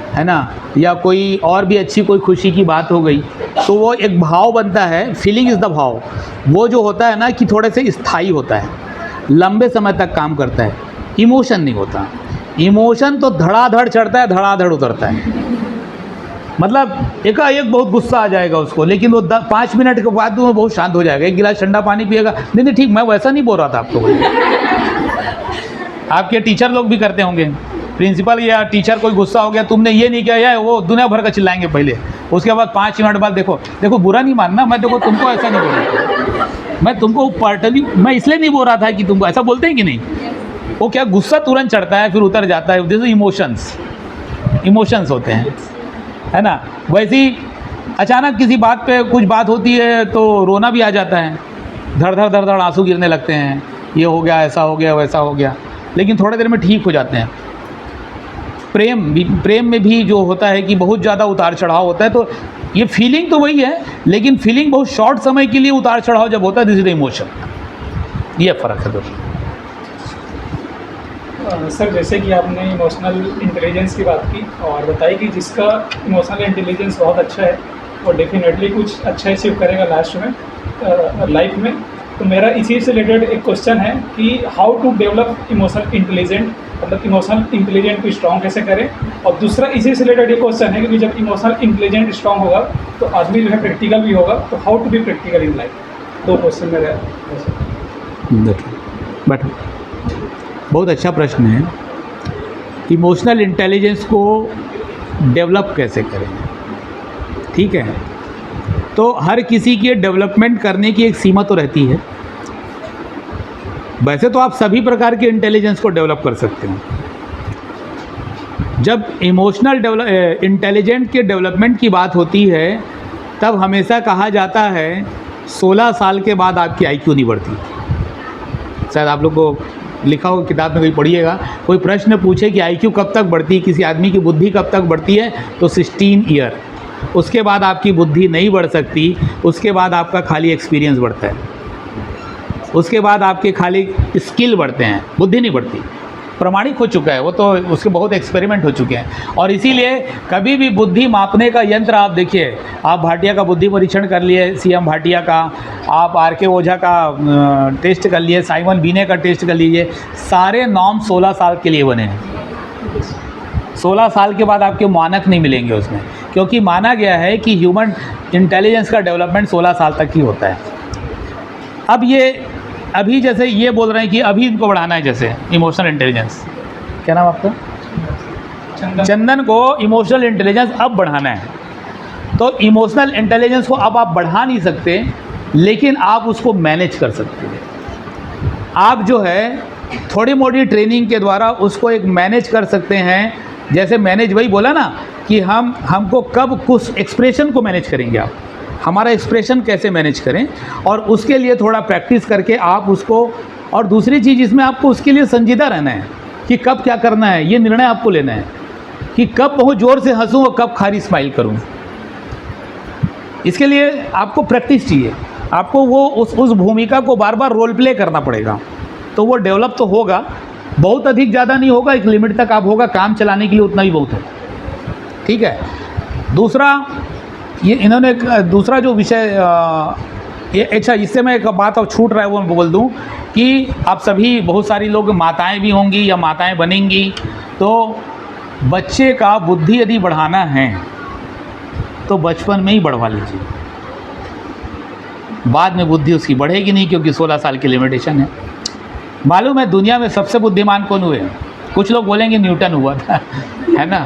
है ना, या कोई और भी अच्छी कोई खुशी की बात हो गई, तो वो एक भाव बनता है। फीलिंग इज़ द भाव। वो जो होता है ना कि थोड़े से स्थायी होता है, लंबे समय तक काम करता है। इमोशन नहीं होता। इमोशन तो धड़ाधड़ चढ़ता है, धड़ाधड़ उतरता है। मतलब एकाएक बहुत गुस्सा आ जाएगा उसको, लेकिन वो 5 मिनट के बाद वो बहुत शांत हो जाएगा। एक गिलास ठंडा पानी पिएगा, नहीं ठीक, मैं वैसा नहीं बोल रहा था आपको। आपके टीचर लोग भी करते होंगे, प्रिंसिपल या टीचर कोई गुस्सा हो गया, तुमने ये नहीं किया, या वो दुनिया भर का चिल्लाएंगे पहले, उसके बाद 5 मिनट बाद देखो बुरा नहीं मानना, मैं देखो तुमको ऐसा नहीं बोल रहा, मैं तुमको पर्टली मैं इसलिए नहीं बोल रहा था कि तुमको ऐसा बोलते हैं कि नहीं। वो क्या, गुस्सा तुरंत चढ़ता है फिर उतर जाता है। दिस इमोशंस होते हैं, है ना। वैसे ही अचानक किसी बात पे कुछ बात होती है तो रोना भी आ जाता है, धड़ धड़ आंसू गिरने लगते हैं, ये हो गया, ऐसा हो गया, वैसा हो गया, लेकिन थोड़ी देर में ठीक हो जाते हैं। प्रेम में भी जो होता है कि बहुत ज़्यादा उतार चढ़ाव होता है, तो ये फीलिंग तो वही है, लेकिन फीलिंग बहुत शॉर्ट समय के लिए उतार चढ़ाव जब होता है, दिस इज इमोशन। ये फ़र्क है दोस्तों। सर, जैसे कि आपने इमोशनल इंटेलिजेंस की बात की और बताई कि जिसका इमोशनल इंटेलिजेंस बहुत अच्छा है वो डेफिनेटली कुछ अच्छा अचीव करेगा लास्ट में लाइफ में। तो मेरा इसी से रिलेटेड एक क्वेश्चन है कि how to develop emotional intelligent, मतलब इमोशनल इंटेलिजेंट को स्ट्रॉन्ग कैसे करें। और दूसरा इसी से रिलेटेड एक क्वेश्चन है कि जब इमोशनल इंटेलिजेंट स्ट्रॉन्ग होगा तो आदमी जो है प्रैक्टिकल भी होगा, तो how to be practical in life. 2 question मेरे। बैठो। बहुत अच्छा प्रश्न है। इमोशनल इंटेलिजेंस को डेवलप कैसे करें, ठीक है। तो हर किसी के डेवलपमेंट करने की एक सीमा तो रहती है। वैसे तो आप सभी प्रकार के इंटेलिजेंस को डेवलप कर सकते हैं। जब इमोशनल इंटेलिजेंट के डेवलपमेंट की बात होती है तब हमेशा कहा जाता है 16 साल के बाद आपकी IQ नहीं बढ़ती। शायद आप लोग को लिखा हो किताब में कहीं पढ़िएगा, कोई प्रश्न पूछे कि IQ कब तक बढ़ती है, किसी आदमी की बुद्धि कब तक बढ़ती है, तो 16 ईयर। उसके बाद आपकी बुद्धि नहीं बढ़ सकती, उसके बाद आपका खाली एक्सपीरियंस बढ़ता है, उसके बाद आपके खाली स्किल बढ़ते हैं, बुद्धि नहीं बढ़ती। प्रमाणिक हो चुका है वो, तो उसके बहुत एक्सपेरिमेंट हो चुके हैं। और इसीलिए कभी भी बुद्धि मापने का यंत्र आप देखिए, आप भाटिया का बुद्धि परीक्षण कर लिए, CM भाटिया का, आप RK ओझा का टेस्ट कर लिए, साइमन बीने का टेस्ट कर लीजिए, सारे नॉर्म 16 साल के लिए बने हैं। 16 साल के बाद आपके मानक नहीं मिलेंगे उसमें, क्योंकि माना गया है कि ह्यूमन इंटेलिजेंस का डेवलपमेंट 16 साल तक ही होता है। अब ये अभी जैसे ये बोल रहे हैं कि अभी इनको बढ़ाना है, जैसे इमोशनल इंटेलिजेंस, क्या नाम आपका, चंदन को इमोशनल इंटेलिजेंस अब बढ़ाना है। तो इमोशनल इंटेलिजेंस को अब आप बढ़ा नहीं सकते, लेकिन आप उसको मैनेज कर सकते हैं। आप जो है थोड़ी मोटी ट्रेनिंग के द्वारा उसको एक मैनेज कर सकते हैं। जैसे मैनेज, वही बोला ना कि हमको कब कुछ एक्सप्रेशन को मैनेज करेंगे आप, हमारा एक्सप्रेशन कैसे मैनेज करें, और उसके लिए थोड़ा प्रैक्टिस करके आप उसको, और दूसरी चीज़ इसमें आपको उसके लिए संजीदा रहना है कि कब क्या करना है, ये निर्णय आपको लेना है कि कब बहुत ज़ोर से हंसूँ और कब खारी स्माइल करूँ। इसके लिए आपको प्रैक्टिस चाहिए, आपको वो उस भूमिका को बार बार रोल प्ले करना पड़ेगा, तो वो डेवलप तो होगा, बहुत अधिक ज़्यादा नहीं होगा, एक लिमिट तक आप होगा, काम चलाने के लिए उतना ही बहुत है। ठीक है। दूसरा, ये इन्होंने दूसरा जो विषय ये, अच्छा इससे मैं एक बात अब छूट रहा है वो मैं बोल दूं कि आप सभी, बहुत सारी लोग माताएं भी होंगी या माताएं बनेंगी, तो बच्चे का बुद्धि यदि बढ़ाना है तो बचपन में ही बढ़वा लीजिए, बाद में बुद्धि उसकी बढ़ेगी नहीं, क्योंकि 16 साल की लिमिटेशन है। मालूम है दुनिया में सबसे बुद्धिमान कौन हुए? कुछ लोग बोलेंगे न्यूटन हुआ था है ना,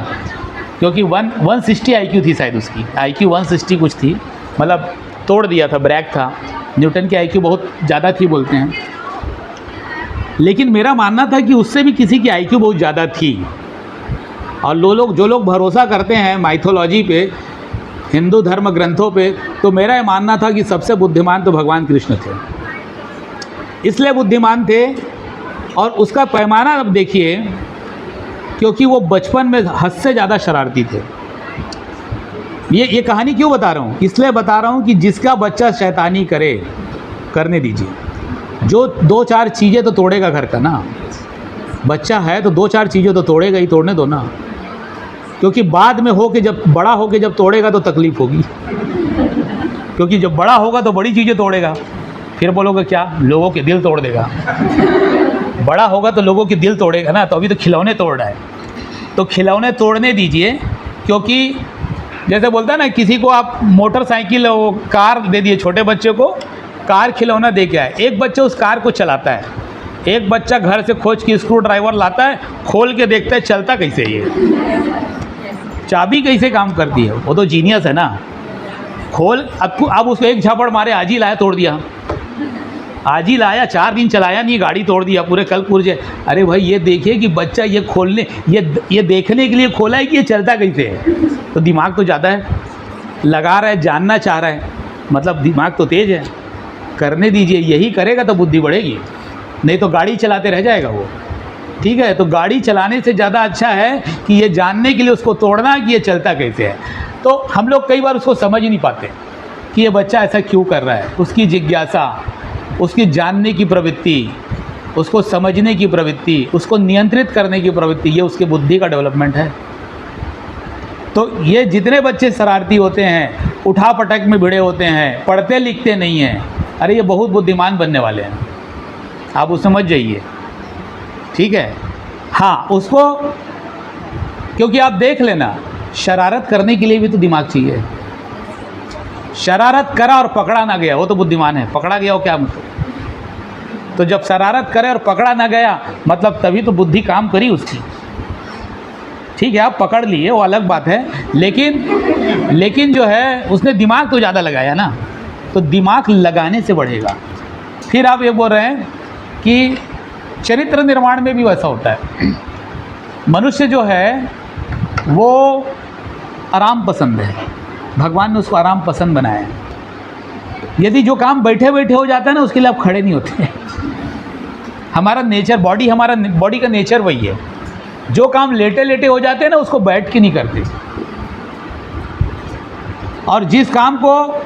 क्योंकि 160 IQ थी शायद उसकी, IQ 160 कुछ थी, मतलब तोड़ दिया था, ब्रैक था। न्यूटन की IQ बहुत ज़्यादा थी बोलते हैं, लेकिन मेरा मानना था कि उससे भी किसी की IQ बहुत ज़्यादा थी। और जो लोग भरोसा करते हैं माइथोलॉजी पे, हिंदू धर्म ग्रंथों पे, तो मेरा ये मानना था कि सबसे बुद्धिमान तो भगवान कृष्ण थे, इसलिए बुद्धिमान थे। और उसका पैमाना अब देखिए, क्योंकि वो बचपन में हद से ज़्यादा शरारती थे। ये कहानी क्यों बता रहा हूँ? इसलिए बता रहा हूँ कि जिसका बच्चा शैतानी करे, करने दीजिए। जो 2-4 चीज़ें तो तोड़ेगा घर का ना, बच्चा है तो 2-4 चीज़ें तो तोड़ेगा ही, तोड़ने दो ना, क्योंकि बाद में जब बड़ा होके जब तोड़ेगा तो तकलीफ़ होगी, क्योंकि जब बड़ा होगा तो बड़ी चीज़ें तोड़ेगा, फिर बोलोगे क्या, लोगों के दिल तोड़ देगा। बड़ा होगा तो लोगों के दिल तोड़ेगा ना, तो अभी तो खिलौने तोड़ रहा है, तो खिलौने तोड़ने दीजिए। क्योंकि जैसे बोलता है ना, किसी को आप मोटरसाइकिल और कार दे दिए, छोटे बच्चे को कार खिलौना दे के आए, एक बच्चा उस कार को चलाता है, एक बच्चा घर से खोज के स्क्रू ड्राइवर लाता है, खोल के देखता है चलता कैसे, ये चाबी कैसे काम करती है, वो तो जीनियस है ना। अब उसको एक झापड़ मारे, आज ही लाया तोड़ दिया, आज ही लाया, 4 दिन चलाया नहीं, गाड़ी तोड़ दिया, पूरे कल पुर्जे। अरे भाई ये देखिए कि बच्चा ये खोलने, ये देखने के लिए खोला है कि ये चलता कैसे है, तो दिमाग तो ज़्यादा है, लगा रहा है, जानना चाह रहा है, मतलब दिमाग तो तेज़ है, करने दीजिए। यही करेगा तो बुद्धि बढ़ेगी, नहीं तो गाड़ी चलाते रह जाएगा वो। ठीक है, तो गाड़ी चलाने से ज़्यादा अच्छा है कि ये जानने के लिए उसको तोड़ना कि ये चलता कैसे है। तो हम लोग कई बार उसको समझ ही नहीं पाते कि ये बच्चा ऐसा क्यों कर रहा है, उसकी जिज्ञासा, उसकी जानने की प्रवृत्ति, उसको समझने की प्रवृत्ति, उसको नियंत्रित करने की प्रवृत्ति, ये उसके बुद्धि का डेवलपमेंट है। तो ये जितने बच्चे शरारती होते हैं, उठापटक में भिड़े होते हैं, पढ़ते लिखते नहीं हैं, अरे ये बहुत बुद्धिमान बनने वाले हैं, आप वो समझ जाइए। ठीक है, हाँ, उसको, क्योंकि आप देख लेना, शरारत करने के लिए भी तो दिमाग चाहिए। शरारत करा और पकड़ा ना गया, वो तो बुद्धिमान है, पकड़ा गया हो क्या मतलब। तो जब शरारत करे और पकड़ा ना गया, मतलब तभी तो बुद्धि काम करी उसकी। ठीक है, आप पकड़ लिए वो अलग बात है, लेकिन जो है उसने दिमाग तो ज़्यादा लगाया ना, तो दिमाग लगाने से बढ़ेगा। फिर आप ये बोल रहे हैं कि चरित्र निर्माण में भी वैसा होता है। मनुष्य जो है वो आराम पसंद है, भगवान ने उसको आराम पसंद बनाया है। यदि जो काम बैठे बैठे हो जाता है ना, उसके लिए आप खड़े नहीं होते। हमारा नेचर, हमारा बॉडी का नेचर वही है। जो काम लेटे लेटे हो जाते हैं ना, उसको बैठ के नहीं करते। और जिस काम को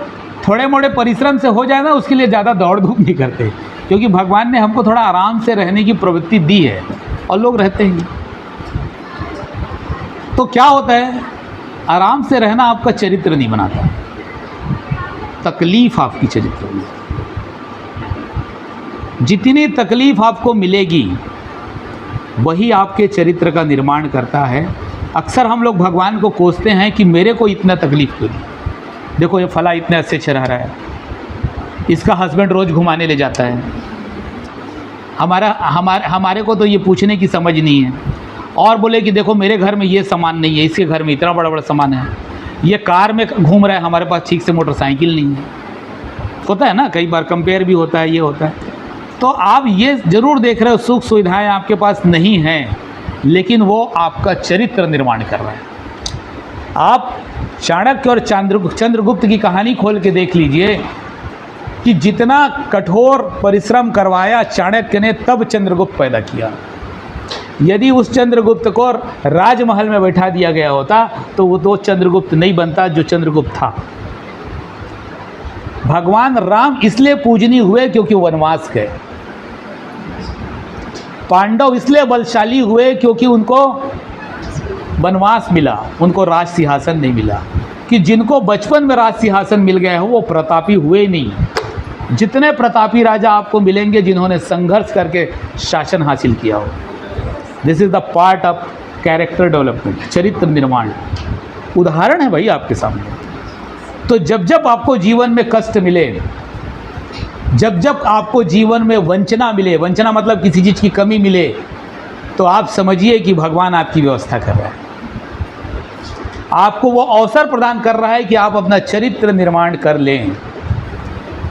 थोड़े मोड़े परिश्रम से हो जाए ना, उसके लिए ज़्यादा दौड़ धूप नहीं करते, क्योंकि भगवान ने हमको थोड़ा आराम से रहने की प्रवृत्ति दी है, और लोग रहते हैं। तो क्या होता है, आराम से रहना आपका चरित्र नहीं बनाता, तकलीफ आपकी चरित्र में। जितनी तकलीफ आपको मिलेगी वही आपके चरित्र का निर्माण करता है। अक्सर हम लोग भगवान को कोसते हैं कि मेरे को इतना तकलीफ क्यों दी, देखो ये फला इतने अच्छे से रह रहा है, इसका हस्बैंड रोज़ घुमाने ले जाता है, हमारे को तो ये पूछने की समझ नहीं है। और बोले कि देखो मेरे घर में ये सामान नहीं है, इसके घर में इतना बड़ा बड़ा सामान है, ये कार में घूम रहा है, हमारे पास ठीक से मोटरसाइकिल नहीं है। होता है ना, कई बार कंपेयर भी होता है, ये होता है। तो आप ये ज़रूर देख रहे हो, सुख सुविधाएं आपके पास नहीं हैं, लेकिन वो आपका चरित्र निर्माण कर रहा है। आप चाणक्य और चंद्रगुप्त की कहानी खोल के देख लीजिए कि जितना कठोर परिश्रम करवाया चाणक्य ने तब चंद्रगुप्त पैदा किया। यदि उस चंद्रगुप्त को राजमहल में बैठा दिया गया होता तो वो तो चंद्रगुप्त नहीं बनता जो चंद्रगुप्त था। भगवान राम इसलिए पूजनीय हुए क्योंकि वनवास गए। पांडव इसलिए बलशाली हुए क्योंकि उनको वनवास मिला, उनको राज सिंहासन नहीं मिला। कि जिनको बचपन में राज सिंहासन मिल गया हो वो प्रतापी हुए ही नहीं। जितने प्रतापी राजा आपको मिलेंगे जिन्होंने संघर्ष करके शासन हासिल किया हो। This is the part of character development, चरित्र निर्माण। उदाहरण है भाई आपके सामने। तो जब जब आपको जीवन में कष्ट मिले, जब जब आपको जीवन में वंचना मिले, वंचना मतलब किसी चीज़ की कमी मिले, तो आप समझिए कि भगवान आपकी व्यवस्था कर रहा है। आपको वो अवसर प्रदान कर रहा है कि आप अपना चरित्र निर्माण कर लें।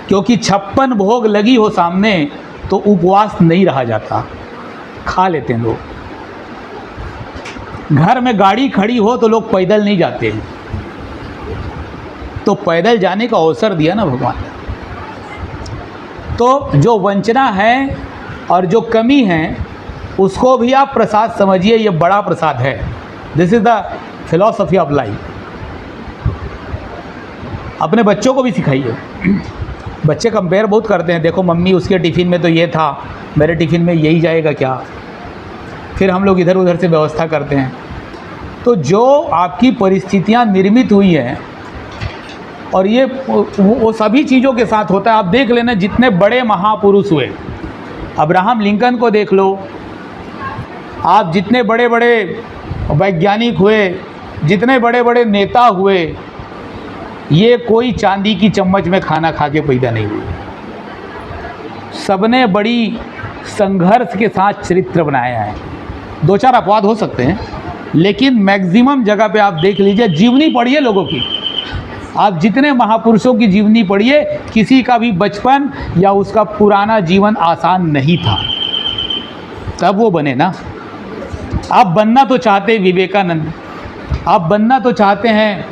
क्योंकि 56 भोग लगी हो सामने तो उपवास नहीं रहा जाता, खा लेते हैं लोग। घर में गाड़ी खड़ी हो तो लोग पैदल नहीं जाते हैं, तो पैदल जाने का अवसर दिया ना भगवान ने। तो जो वंचना है और जो कमी है उसको भी आप प्रसाद समझिए, ये बड़ा प्रसाद है। This is the philosophy of life. अपने बच्चों को भी सिखाइए। बच्चे कंपेयर बहुत करते हैं, देखो मम्मी उसके टिफ़िन में तो ये था, मेरे टिफ़िन में यही जाएगा क्या। फिर हम लोग इधर उधर से व्यवस्था करते हैं। तो जो आपकी परिस्थितियां निर्मित हुई हैं, और ये वो सभी चीज़ों के साथ होता है। आप देख लेना जितने बड़े महापुरुष हुए, अब्राहम लिंकन को देख लो, आप जितने बड़े बड़े वैज्ञानिक हुए, जितने बड़े बड़े नेता हुए, ये कोई चांदी की चम्मच में खाना खा के पैदा नहीं हुए। सबने बड़ी संघर्ष के साथ चरित्र बनाया है। दो चार अपवाद हो सकते हैं, लेकिन मैक्सिमम जगह पे आप देख लीजिए, जीवनी पढ़िए लोगों की। आप जितने महापुरुषों की जीवनी पढ़िए, किसी का भी बचपन या उसका पुराना जीवन आसान नहीं था, तब वो बने ना। आप बनना तो चाहते हैं विवेकानंद, आप बनना तो चाहते हैं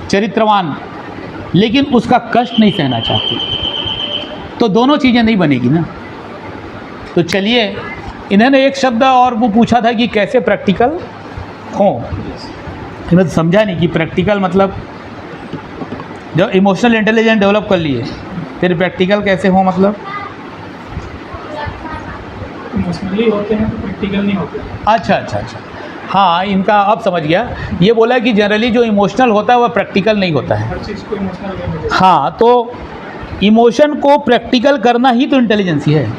चरित्रवान, लेकिन उसका कष्ट नहीं सहना चाहते, तो दोनों चीज़ें नहीं बनेगी ना। तो चलिए, इन्होंने एक शब्द और वो पूछा था कि कैसे प्रैक्टिकल हो। इन्होंने तो समझा नहीं कि प्रैक्टिकल मतलब जब इमोशनल इंटेलिजेंस डेवलप कर लिए, फिर प्रैक्टिकल कैसे हो मतलब। इमोशनली होते हैं तो प्रैक्टिकल नहीं होते। अच्छा, हाँ, इनका अब समझ गया। ये बोला कि जनरली जो इमोशनल होता है वह प्रैक्टिकल नहीं होता है। हर चीज़ को इमोशनल नहीं मिलेगा। हाँ, तो इमोशन को प्रैक्टिकल करना ही तो इंटेलिजेंस है।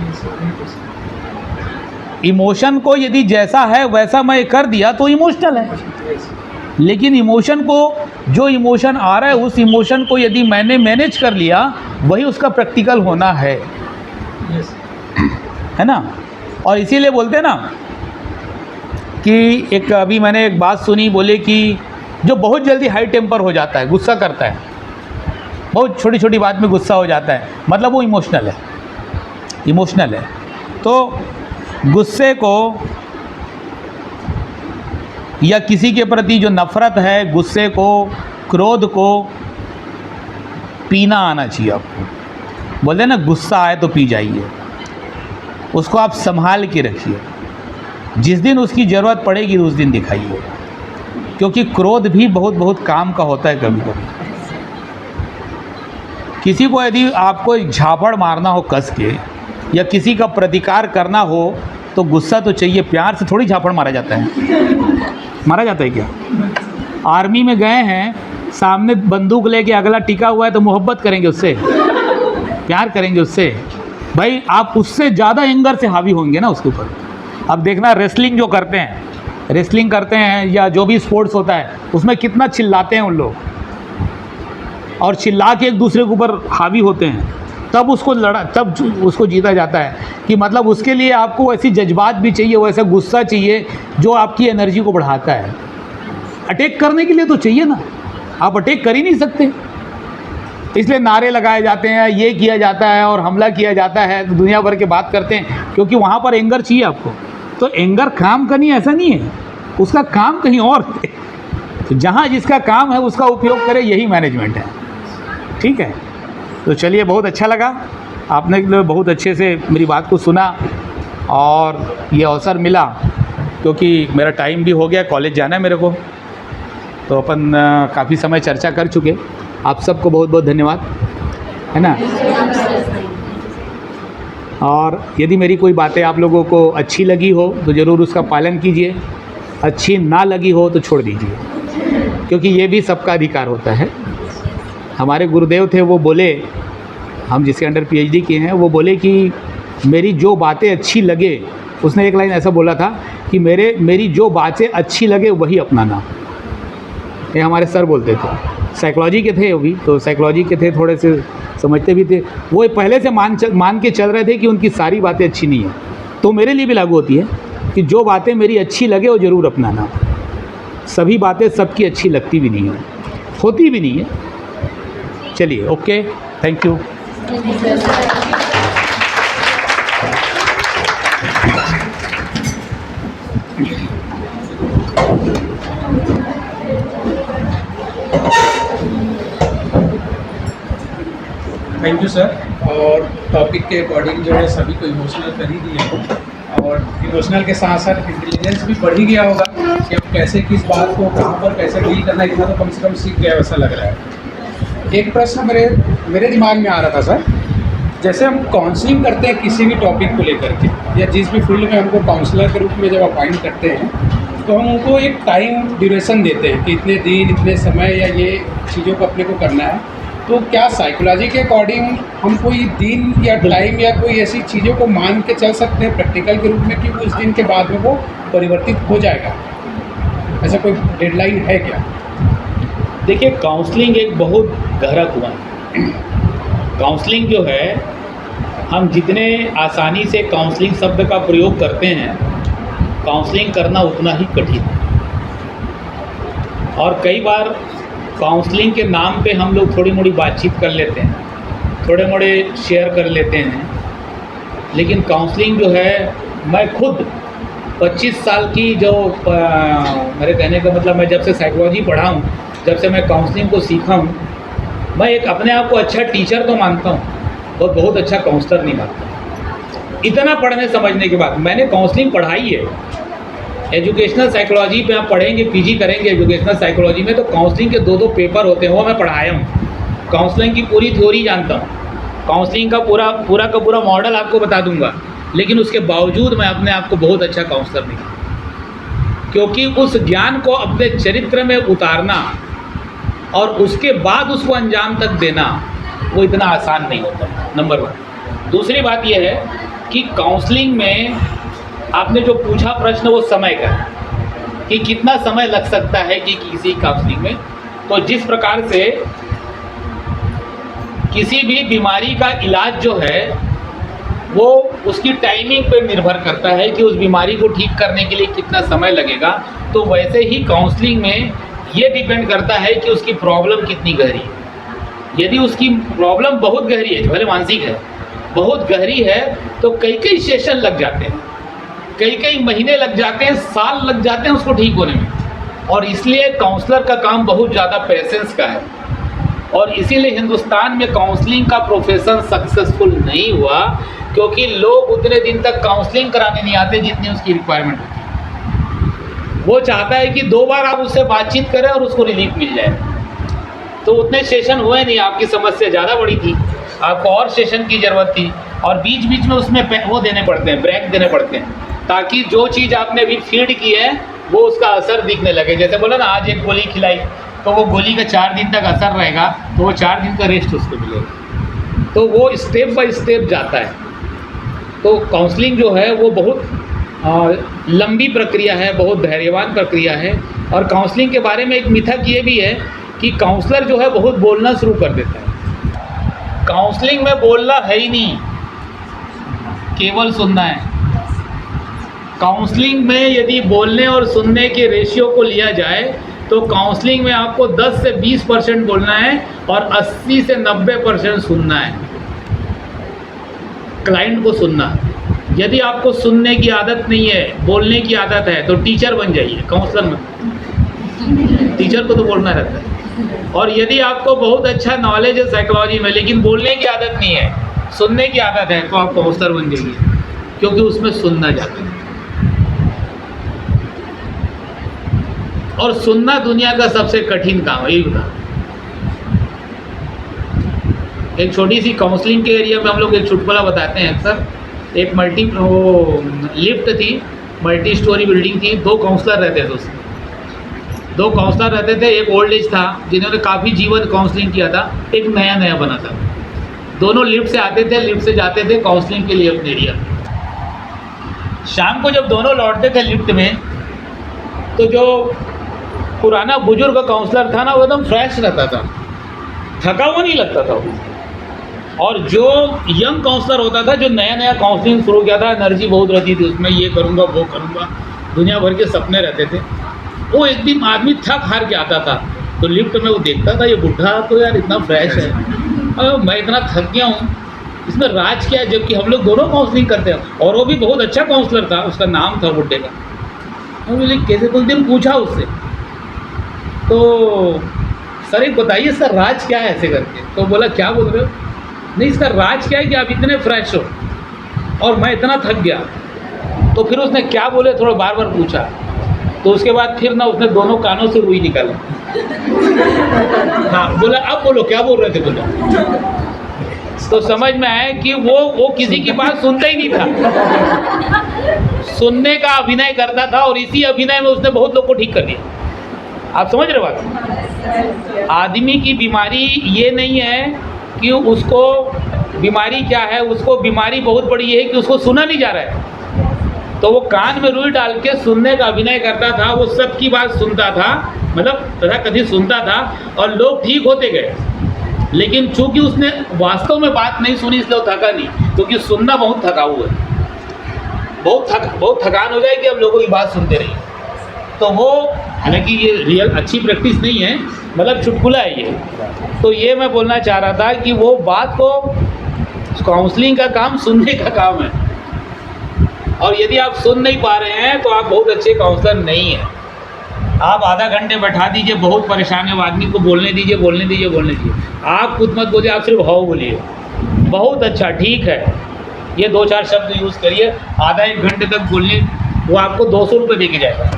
इमोशन को यदि जैसा है वैसा मैं कर दिया तो इमोशनल है, लेकिन इमोशन को, जो इमोशन आ रहा है उस इमोशन को यदि मैंने मैनेज कर लिया, वही उसका प्रैक्टिकल होना है ना। और इसीलिए बोलते हैं ना कि एक अभी मैंने एक बात सुनी, बोले कि जो बहुत जल्दी हाई टेम्पर हो जाता है, गुस्सा करता है, बहुत छोटी छोटी बात में गुस्सा हो जाता है, मतलब वो इमोशनल है। तो गुस्से को या किसी के प्रति जो नफ़रत है, गुस्से को, क्रोध को पीना आना चाहिए आपको। बोलते ना गुस्सा आए तो पी जाइए, उसको आप संभाल के रखिए। जिस दिन उसकी ज़रूरत पड़ेगी उस दिन दिखाइए, क्योंकि क्रोध भी बहुत बहुत काम का होता है। कभी कभी किसी को यदि आपको झापड़ मारना हो कस के, या किसी का प्रतिकार करना हो, तो गुस्सा तो चाहिए। प्यार से थोड़ी झापड़ मारा जाता है क्या। आर्मी में गए हैं, सामने बंदूक लेके अगला टिका हुआ है तो मोहब्बत करेंगे उससे, प्यार करेंगे उससे। भाई आप उससे ज़्यादा एंगर से हावी होंगे ना उसके ऊपर। अब देखना, रेसलिंग जो करते हैं या जो भी स्पोर्ट्स होता है, उसमें कितना चिल्लाते हैं उन लोग, और चिल्ला के एक दूसरे के ऊपर हावी होते हैं, तब उसको जीता जाता है। कि मतलब उसके लिए आपको ऐसी जज्बात भी चाहिए, वैसा गुस्सा चाहिए जो आपकी एनर्जी को बढ़ाता है। अटैक करने के लिए तो चाहिए ना, आप अटैक कर ही नहीं सकते, इसलिए नारे लगाए जाते हैं, ये किया जाता है और हमला किया जाता है, तो दुनिया भर के बात करते हैं, क्योंकि वहाँ पर एंगर चाहिए आपको। तो एंगर काम का नहीं, ऐसा नहीं है, उसका काम कहीं और है। तो जहाँ जिसका काम है उसका उपयोग करे, यही मैनेजमेंट है। ठीक है, तो चलिए, बहुत अच्छा लगा, आपने बहुत अच्छे से मेरी बात को सुना और ये अवसर मिला, क्योंकि मेरा टाइम भी हो गया, कॉलेज जाना है मेरे को, तो अपन काफ़ी समय चर्चा कर चुके। आप सबको बहुत बहुत धन्यवाद, है ना। और यदि मेरी कोई बातें आप लोगों को अच्छी लगी हो तो ज़रूर उसका पालन कीजिए, अच्छी ना लगी हो तो छोड़ दीजिए, क्योंकि ये भी सबका अधिकार होता है। हमारे गुरुदेव थे, वो बोले, हम जिसके अंडर पीएचडी किए हैं, वो बोले कि मेरी जो बातें अच्छी लगे, उसने एक लाइन ऐसा बोला था कि मेरी जो बातें अच्छी लगे वही अपनाना। ये हमारे सर बोलते थे, साइकोलॉजी के थे वो भी, तो साइकोलॉजी के थे, थोड़े से समझते भी थे। वो पहले से मान के चल रहे थे कि उनकी सारी बातें अच्छी नहीं है, तो मेरे लिए भी लागू होती है कि जो बातें मेरी अच्छी लगे वो ज़रूर अपनाना। सभी बातें सबकी अच्छी लगती भी नहीं है, होती भी नहीं है। चलिए, okay, thank you. Thank you sir. और टॉपिक के अकॉर्डिंग जो है सभी को इमोशनल कर ही दिए, और इमोशनल के साथ साथ इंटेलिजेंस भी बढ़ ही गया होगा कि अब कैसे किस बात को कहाँ पर कैसे डील करना है, इतना तो कम से कम सीख गया वैसा लग रहा है। एक प्रश्न मेरे दिमाग में आ रहा था सर, जैसे हम काउंसलिंग करते हैं किसी भी टॉपिक को लेकर के, या जिस भी फील्ड में हमको काउंसलर के रूप में जब अपॉइंट करते हैं, तो हम उनको एक टाइम ड्यूरेशन देते हैं कि इतने दिन, इतने समय, या ये चीज़ों को अपने को करना है। तो क्या साइकोलॉजी के अकॉर्डिंग हम कोई दिन या टाइम या कोई ऐसी चीज़ों को मान के चल सकते हैं प्रैक्टिकल के रूप में कि उस दिन के बाद में वो परिवर्तित हो जाएगा? ऐसा कोई डेडलाइन है क्या? देखिए, काउंसलिंग एक बहुत गहरा कुआं है। काउंसलिंग जो है, हम जितने आसानी से काउंसलिंग शब्द का प्रयोग करते हैं, काउंसलिंग करना उतना ही कठिन है। और कई बार काउंसलिंग के नाम पे हम लोग थोड़ी मोड़ी बातचीत कर लेते हैं, थोड़े मोड़े शेयर कर लेते हैं, लेकिन काउंसलिंग जो है, मैं खुद 25 साल की जो मेरे कहने का मतलब, मैं जब से साइकोलॉजी पढ़ा हूँ, जब से मैं काउंसलिंग को सीखा हूँ, मैं एक अपने आप को अच्छा टीचर तो मानता हूँ और बहुत अच्छा काउंसलर नहीं मानता। इतना पढ़ने समझने के बाद मैंने काउंसलिंग पढ़ाई है। एजुकेशनल साइकोलॉजी पे आप पढ़ेंगे, पीजी करेंगे एजुकेशनल साइकोलॉजी में, तो काउंसलिंग के 2 पेपर होते हैं, वो मैं पढ़ाया हूँ। काउंसलिंग की पूरी थ्योरी जानता हूँ, काउंसलिंग का पूरा मॉडल आपको बता दूंगा, लेकिन उसके बावजूद मैं अपने आप को बहुत अच्छा काउंसलर नहीं, क्योंकि उस ज्ञान को अपने चरित्र में उतारना और उसके बाद उसको अंजाम तक देना, वो इतना आसान नहीं होता, नंबर 1। दूसरी बात यह है कि काउंसलिंग में आपने जो पूछा प्रश्न, वो समय का है कि कितना समय लग सकता है कि किसी काउंसलिंग में। तो जिस प्रकार से किसी भी बीमारी का इलाज जो है, वो उसकी टाइमिंग पर निर्भर करता है कि उस बीमारी को ठीक करने के लिए कितना समय लगेगा, तो वैसे ही काउंसलिंग में ये डिपेंड करता है कि उसकी प्रॉब्लम कितनी गहरी है। यदि उसकी प्रॉब्लम बहुत गहरी है, भले मानसिक है, बहुत गहरी है, तो कई सेशन लग जाते हैं, कई महीने लग जाते हैं, साल लग जाते हैं उसको ठीक होने में। और इसलिए काउंसलर का काम बहुत ज़्यादा पेशेंस का है, और इसीलिए हिंदुस्तान में काउंसलिंग का प्रोफेशन सक्सेसफुल नहीं हुआ, क्योंकि लोग उतने दिन तक काउंसलिंग कराने नहीं आते जितनी उसकी रिक्वायरमेंट होती है। वो चाहता है कि 2 बार आप उससे बातचीत करें और उसको रिलीफ मिल जाए। तो उतने सेशन हुए नहीं, आपकी समस्या ज़्यादा बड़ी थी, आपको और सेशन की ज़रूरत थी, और बीच बीच में उसमें वो देने पड़ते हैं, ब्रेक देने पड़ते हैं, ताकि जो चीज़ आपने अभी फीड की है वो उसका असर दिखने लगे। जैसे बोला ना, आज एक गोली खिलाई तो वो गोली का 4 दिन तक असर रहेगा, तो वो 4 दिन का रेस्ट उसको मिलेगा। तो वो स्टेप बाय स्टेप जाता है। तो काउंसलिंग जो है वो बहुत लंबी प्रक्रिया है, बहुत धैर्यवान प्रक्रिया है। और काउंसलिंग के बारे में एक मिथक ये भी है कि काउंसलर जो है बहुत बोलना शुरू कर देता है। काउंसलिंग में बोलना है ही नहीं, केवल सुनना है। काउंसलिंग में यदि बोलने और सुनने के रेशियो को लिया जाए तो काउंसलिंग में आपको 10 से 20% बोलना है और 80 से 90% सुनना है, क्लाइंट को सुनना। यदि आपको सुनने की आदत नहीं है, बोलने की आदत है, तो टीचर बन जाइए, काउंसलर मत। टीचर को तो बोलना रहता है। और यदि आपको बहुत अच्छा नॉलेज है साइकोलॉजी में लेकिन बोलने की आदत नहीं है, सुनने की आदत है, तो आप काउंसलर बन जाइए, क्योंकि उसमें सुनना जाता है। और सुनना दुनिया का सबसे कठिन काम है, यही बता। एक छोटी सी काउंसलिंग के एरिया में हम लोग एक चुटकुला बताते हैं अक्सर। एक लिफ्ट थी, मल्टी स्टोरी बिल्डिंग थी, 2 काउंसलर रहते थे उसमें। 2 काउंसलर रहते थे, एक ओल्ड एज था जिन्होंने काफ़ी जीवन काउंसलिंग किया था, एक नया बना था। दोनों लिफ्ट से आते थे, लिफ्ट से जाते थे काउंसलिंग के लिए अपने एरिया। शाम को जब दोनों लौटते थे लिफ्ट में, तो जो पुराना बुजुर्ग काउंसलर था ना, वो एकदम फ्रेश रहता था, थका हुआ नहीं लगता था वो। और जो यंग काउंसलर होता था, जो नया काउंसलिंग शुरू किया था, एनर्जी बहुत रहती थी उसमें, ये करूँगा वो करूँगा, दुनिया भर के सपने रहते थे। वो एक दिन आदमी थक हार के आता था, तो लिफ्ट में वो देखता था, ये बुढ़ा तो यार इतना फ्रेश है, मैं इतना थक गया हूँ, इसमें राज क्या है, जबकि हम लोग दोनों काउंसलिंग करते हैं। और वो भी बहुत अच्छा काउंसलर था, उसका नाम था बुढ़े का। तो बोले कैसे, कुछ दिन पूछा उससे, तो सर एक बताइए सर राज क्या है ऐसे करके। तो बोला क्या बोल रहे हो? नहीं, इसका राज क्या है कि आप इतने फ्रेश हो और मैं इतना थक गया। तो फिर उसने क्या बोले, थोड़ा बार पूछा, तो उसके बाद फिर ना उसने दोनों कानों से रुई निकाला। हाँ, बोला अब बोलो क्या बोल रहे थे, बोला। तो समझ में आया कि वो किसी की बात सुनता ही नहीं था, सुनने का अभिनय करता था, और इसी अभिनय में उसने बहुत लोग को ठीक कर दिया। आप समझ रहे बात? आदमी की बीमारी ये नहीं है कि उसको बीमारी क्या है, उसको बीमारी बहुत बड़ी है कि उसको सुना नहीं जा रहा है। तो वो कान में रुई डाल के सुनने का अभिनय करता था, वो सबकी बात सुनता था, मतलब तथाकथित सुनता था, और लोग ठीक होते गए। लेकिन चूंकि उसने वास्तव में बात नहीं सुनी, इसलिए वो थका नहीं, क्योंकि सुनना बहुत थका हुआ है, बहुत थकान हो जाएगी अब लोगों की बात सुनते रहिए। तो वो, हालांकि ये रियल अच्छी प्रैक्टिस नहीं है, मतलब चुटकुला है ये। तो ये मैं बोलना चाह रहा था कि वो बात को, काउंसलिंग का काम सुनने का काम है, और यदि आप सुन नहीं पा रहे हैं तो आप बहुत अच्छे काउंसलर नहीं हैं। आप आधा घंटे बैठा दीजिए, बहुत परेशान है, आदमी को बोलने दीजिए। आप खुद मत बोलिए, आप सिर्फ हाउ बोलिए, बहुत अच्छा, ठीक है, ये 2-4 शब्द यूज़ करिए, आधा 1 घंटे तक बोलिए। वो आपको 200 रुपये दे के जाएगा,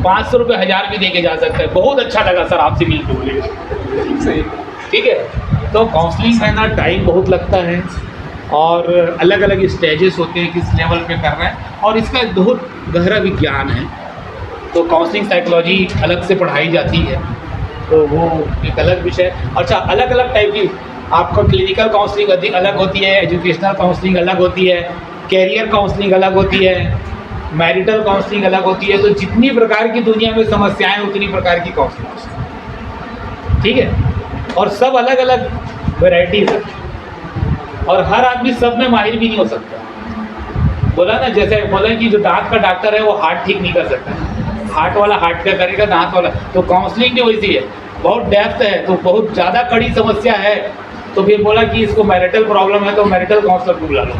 500 रुपये, 1000 भी दे के जा सकता है। बहुत अच्छा लगा सर आपसे मिलकर, बोलेगा सही, ठीक है। तो काउंसलिंग में ना टाइम बहुत लगता है, और अलग अलग स्टेजेस होते हैं, किस लेवल पे कर रहे हैं, और इसका एक बहुत गहरा विज्ञान है। तो काउंसलिंग साइकोलॉजी अलग से पढ़ाई जाती है, तो वो एक अलग विषय। अच्छा, अलग अलग टाइप की आपका क्लिनिकल काउंसलिंग अधिक अलग होती है, एजुकेशनल काउंसलिंग अलग होती है, कैरियर काउंसलिंग अलग होती है, मैरिटल काउंसलिंग अलग होती है। तो जितनी प्रकार की दुनिया में समस्याएं, उतनी प्रकार की काउंसलिंग, ठीक है। और सब अलग अलग वेराइटीज है, और हर आदमी सब में माहिर भी नहीं हो सकता। बोला ना, जैसे बोला कि जो दांत का डॉक्टर है वो हार्ट ठीक नहीं कर सकता, हार्ट वाला हार्ट का करेगा, दांत वाला। तो काउंसलिंग भी वैसी है, बहुत डेप्थ है, तो बहुत ज़्यादा कड़ी समस्या है। तो फिर बोला कि इसको मैरिटल प्रॉब्लम है, तो मैरिटल काउंसलर को बुला लो,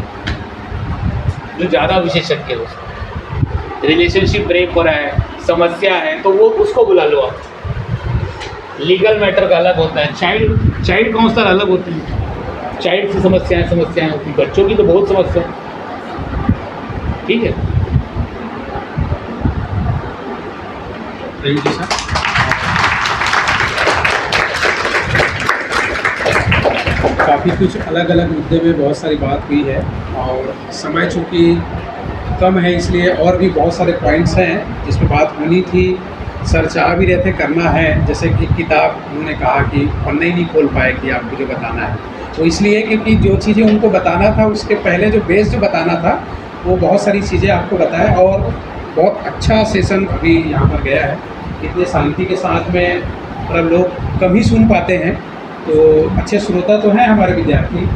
जो ज़्यादा विशेषज्ञ है उसको। रिलेशनशिप ब्रेक हो रहा है, समस्या है, तो वो उसको बुला लो आप। लीगल मैटर का अलग होता है, चाइल्ड काउंसलर अलग होते हैं, चाइल्ड की समस्याएं होती हैं, बच्चों की तो बहुत समस्या, ठीक है। Thank you sir. काफ़ी कुछ अलग अलग मुद्दे में बहुत सारी बात हुई है, और समय चूँकि कम है, इसलिए और भी बहुत सारे पॉइंट्स हैं जिस पर बात होनी थी। सर चाह भी रहे थे करना है, जैसे कि किताब उन्होंने कहा कि पन्ने ही नहीं खोल पाए कि आपको जो बताना है, तो इसलिए क्योंकि जो चीज़ें उनको बताना था उसके पहले जो बेस जो बताना था वो बहुत सारी चीज़ें आपको बताया, और बहुत अच्छा सेशन अभी यहाँ पर गया है। इतने शांति के साथ में, मतलब लोग कम ही सुन पाते हैं, तो अच्छे श्रोता तो हैं हमारे विद्यार्थी,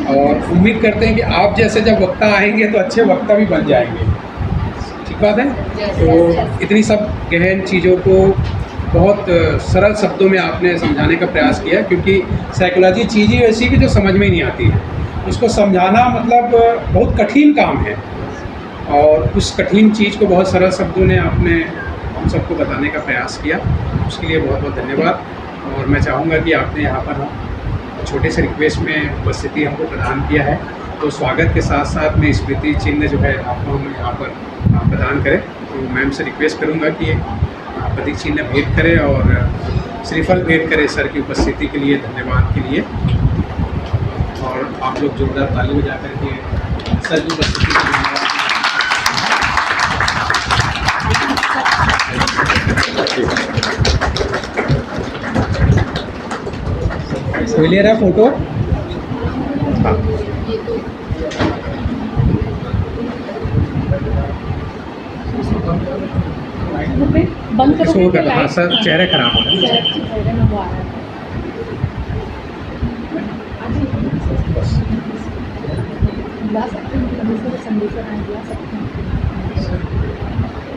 और उम्मीद करते हैं कि आप जैसे जब वक्ता आएंगे तो अच्छे वक्ता भी बन जाएंगे, ठीक बात है। तो इतनी सब गहन चीज़ों को बहुत सरल शब्दों में आपने समझाने का प्रयास किया, क्योंकि साइकोलॉजी चीज़ ही ऐसी कि जो समझ में ही नहीं आती है, उसको समझाना मतलब बहुत कठिन काम है, और उस कठिन चीज़ को बहुत सरल शब्दों ने आपने हम सबको बताने का प्रयास किया, उसके लिए बहुत बहुत धन्यवाद। और मैं चाहूँगा कि आपने यहाँ पर छोटे से रिक्वेस्ट में उपस्थिति हमको प्रदान किया है, तो स्वागत के साथ साथ में स्मृति चिन्ह जो है आपको हम यहाँ पर प्रदान करें। तो मैम से रिक्वेस्ट करूँगा कि प्रतीक चिन्ह भेंट करें और श्रीफल भेंट करें सर की उपस्थिति के लिए, धन्यवाद के लिए। और आप लोग जोरदार ताली बजा करके सर की उपस्थिति के लिए क्लियर है फोटो? हाँ बंद करो शो कर, हाँ सर चेहरे खराब हो रहे हैं।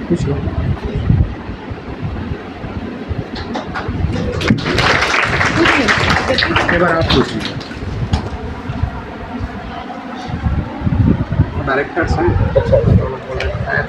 कुछ लो एक बार आप पूछ लीजिए। डायरेक्टर हैं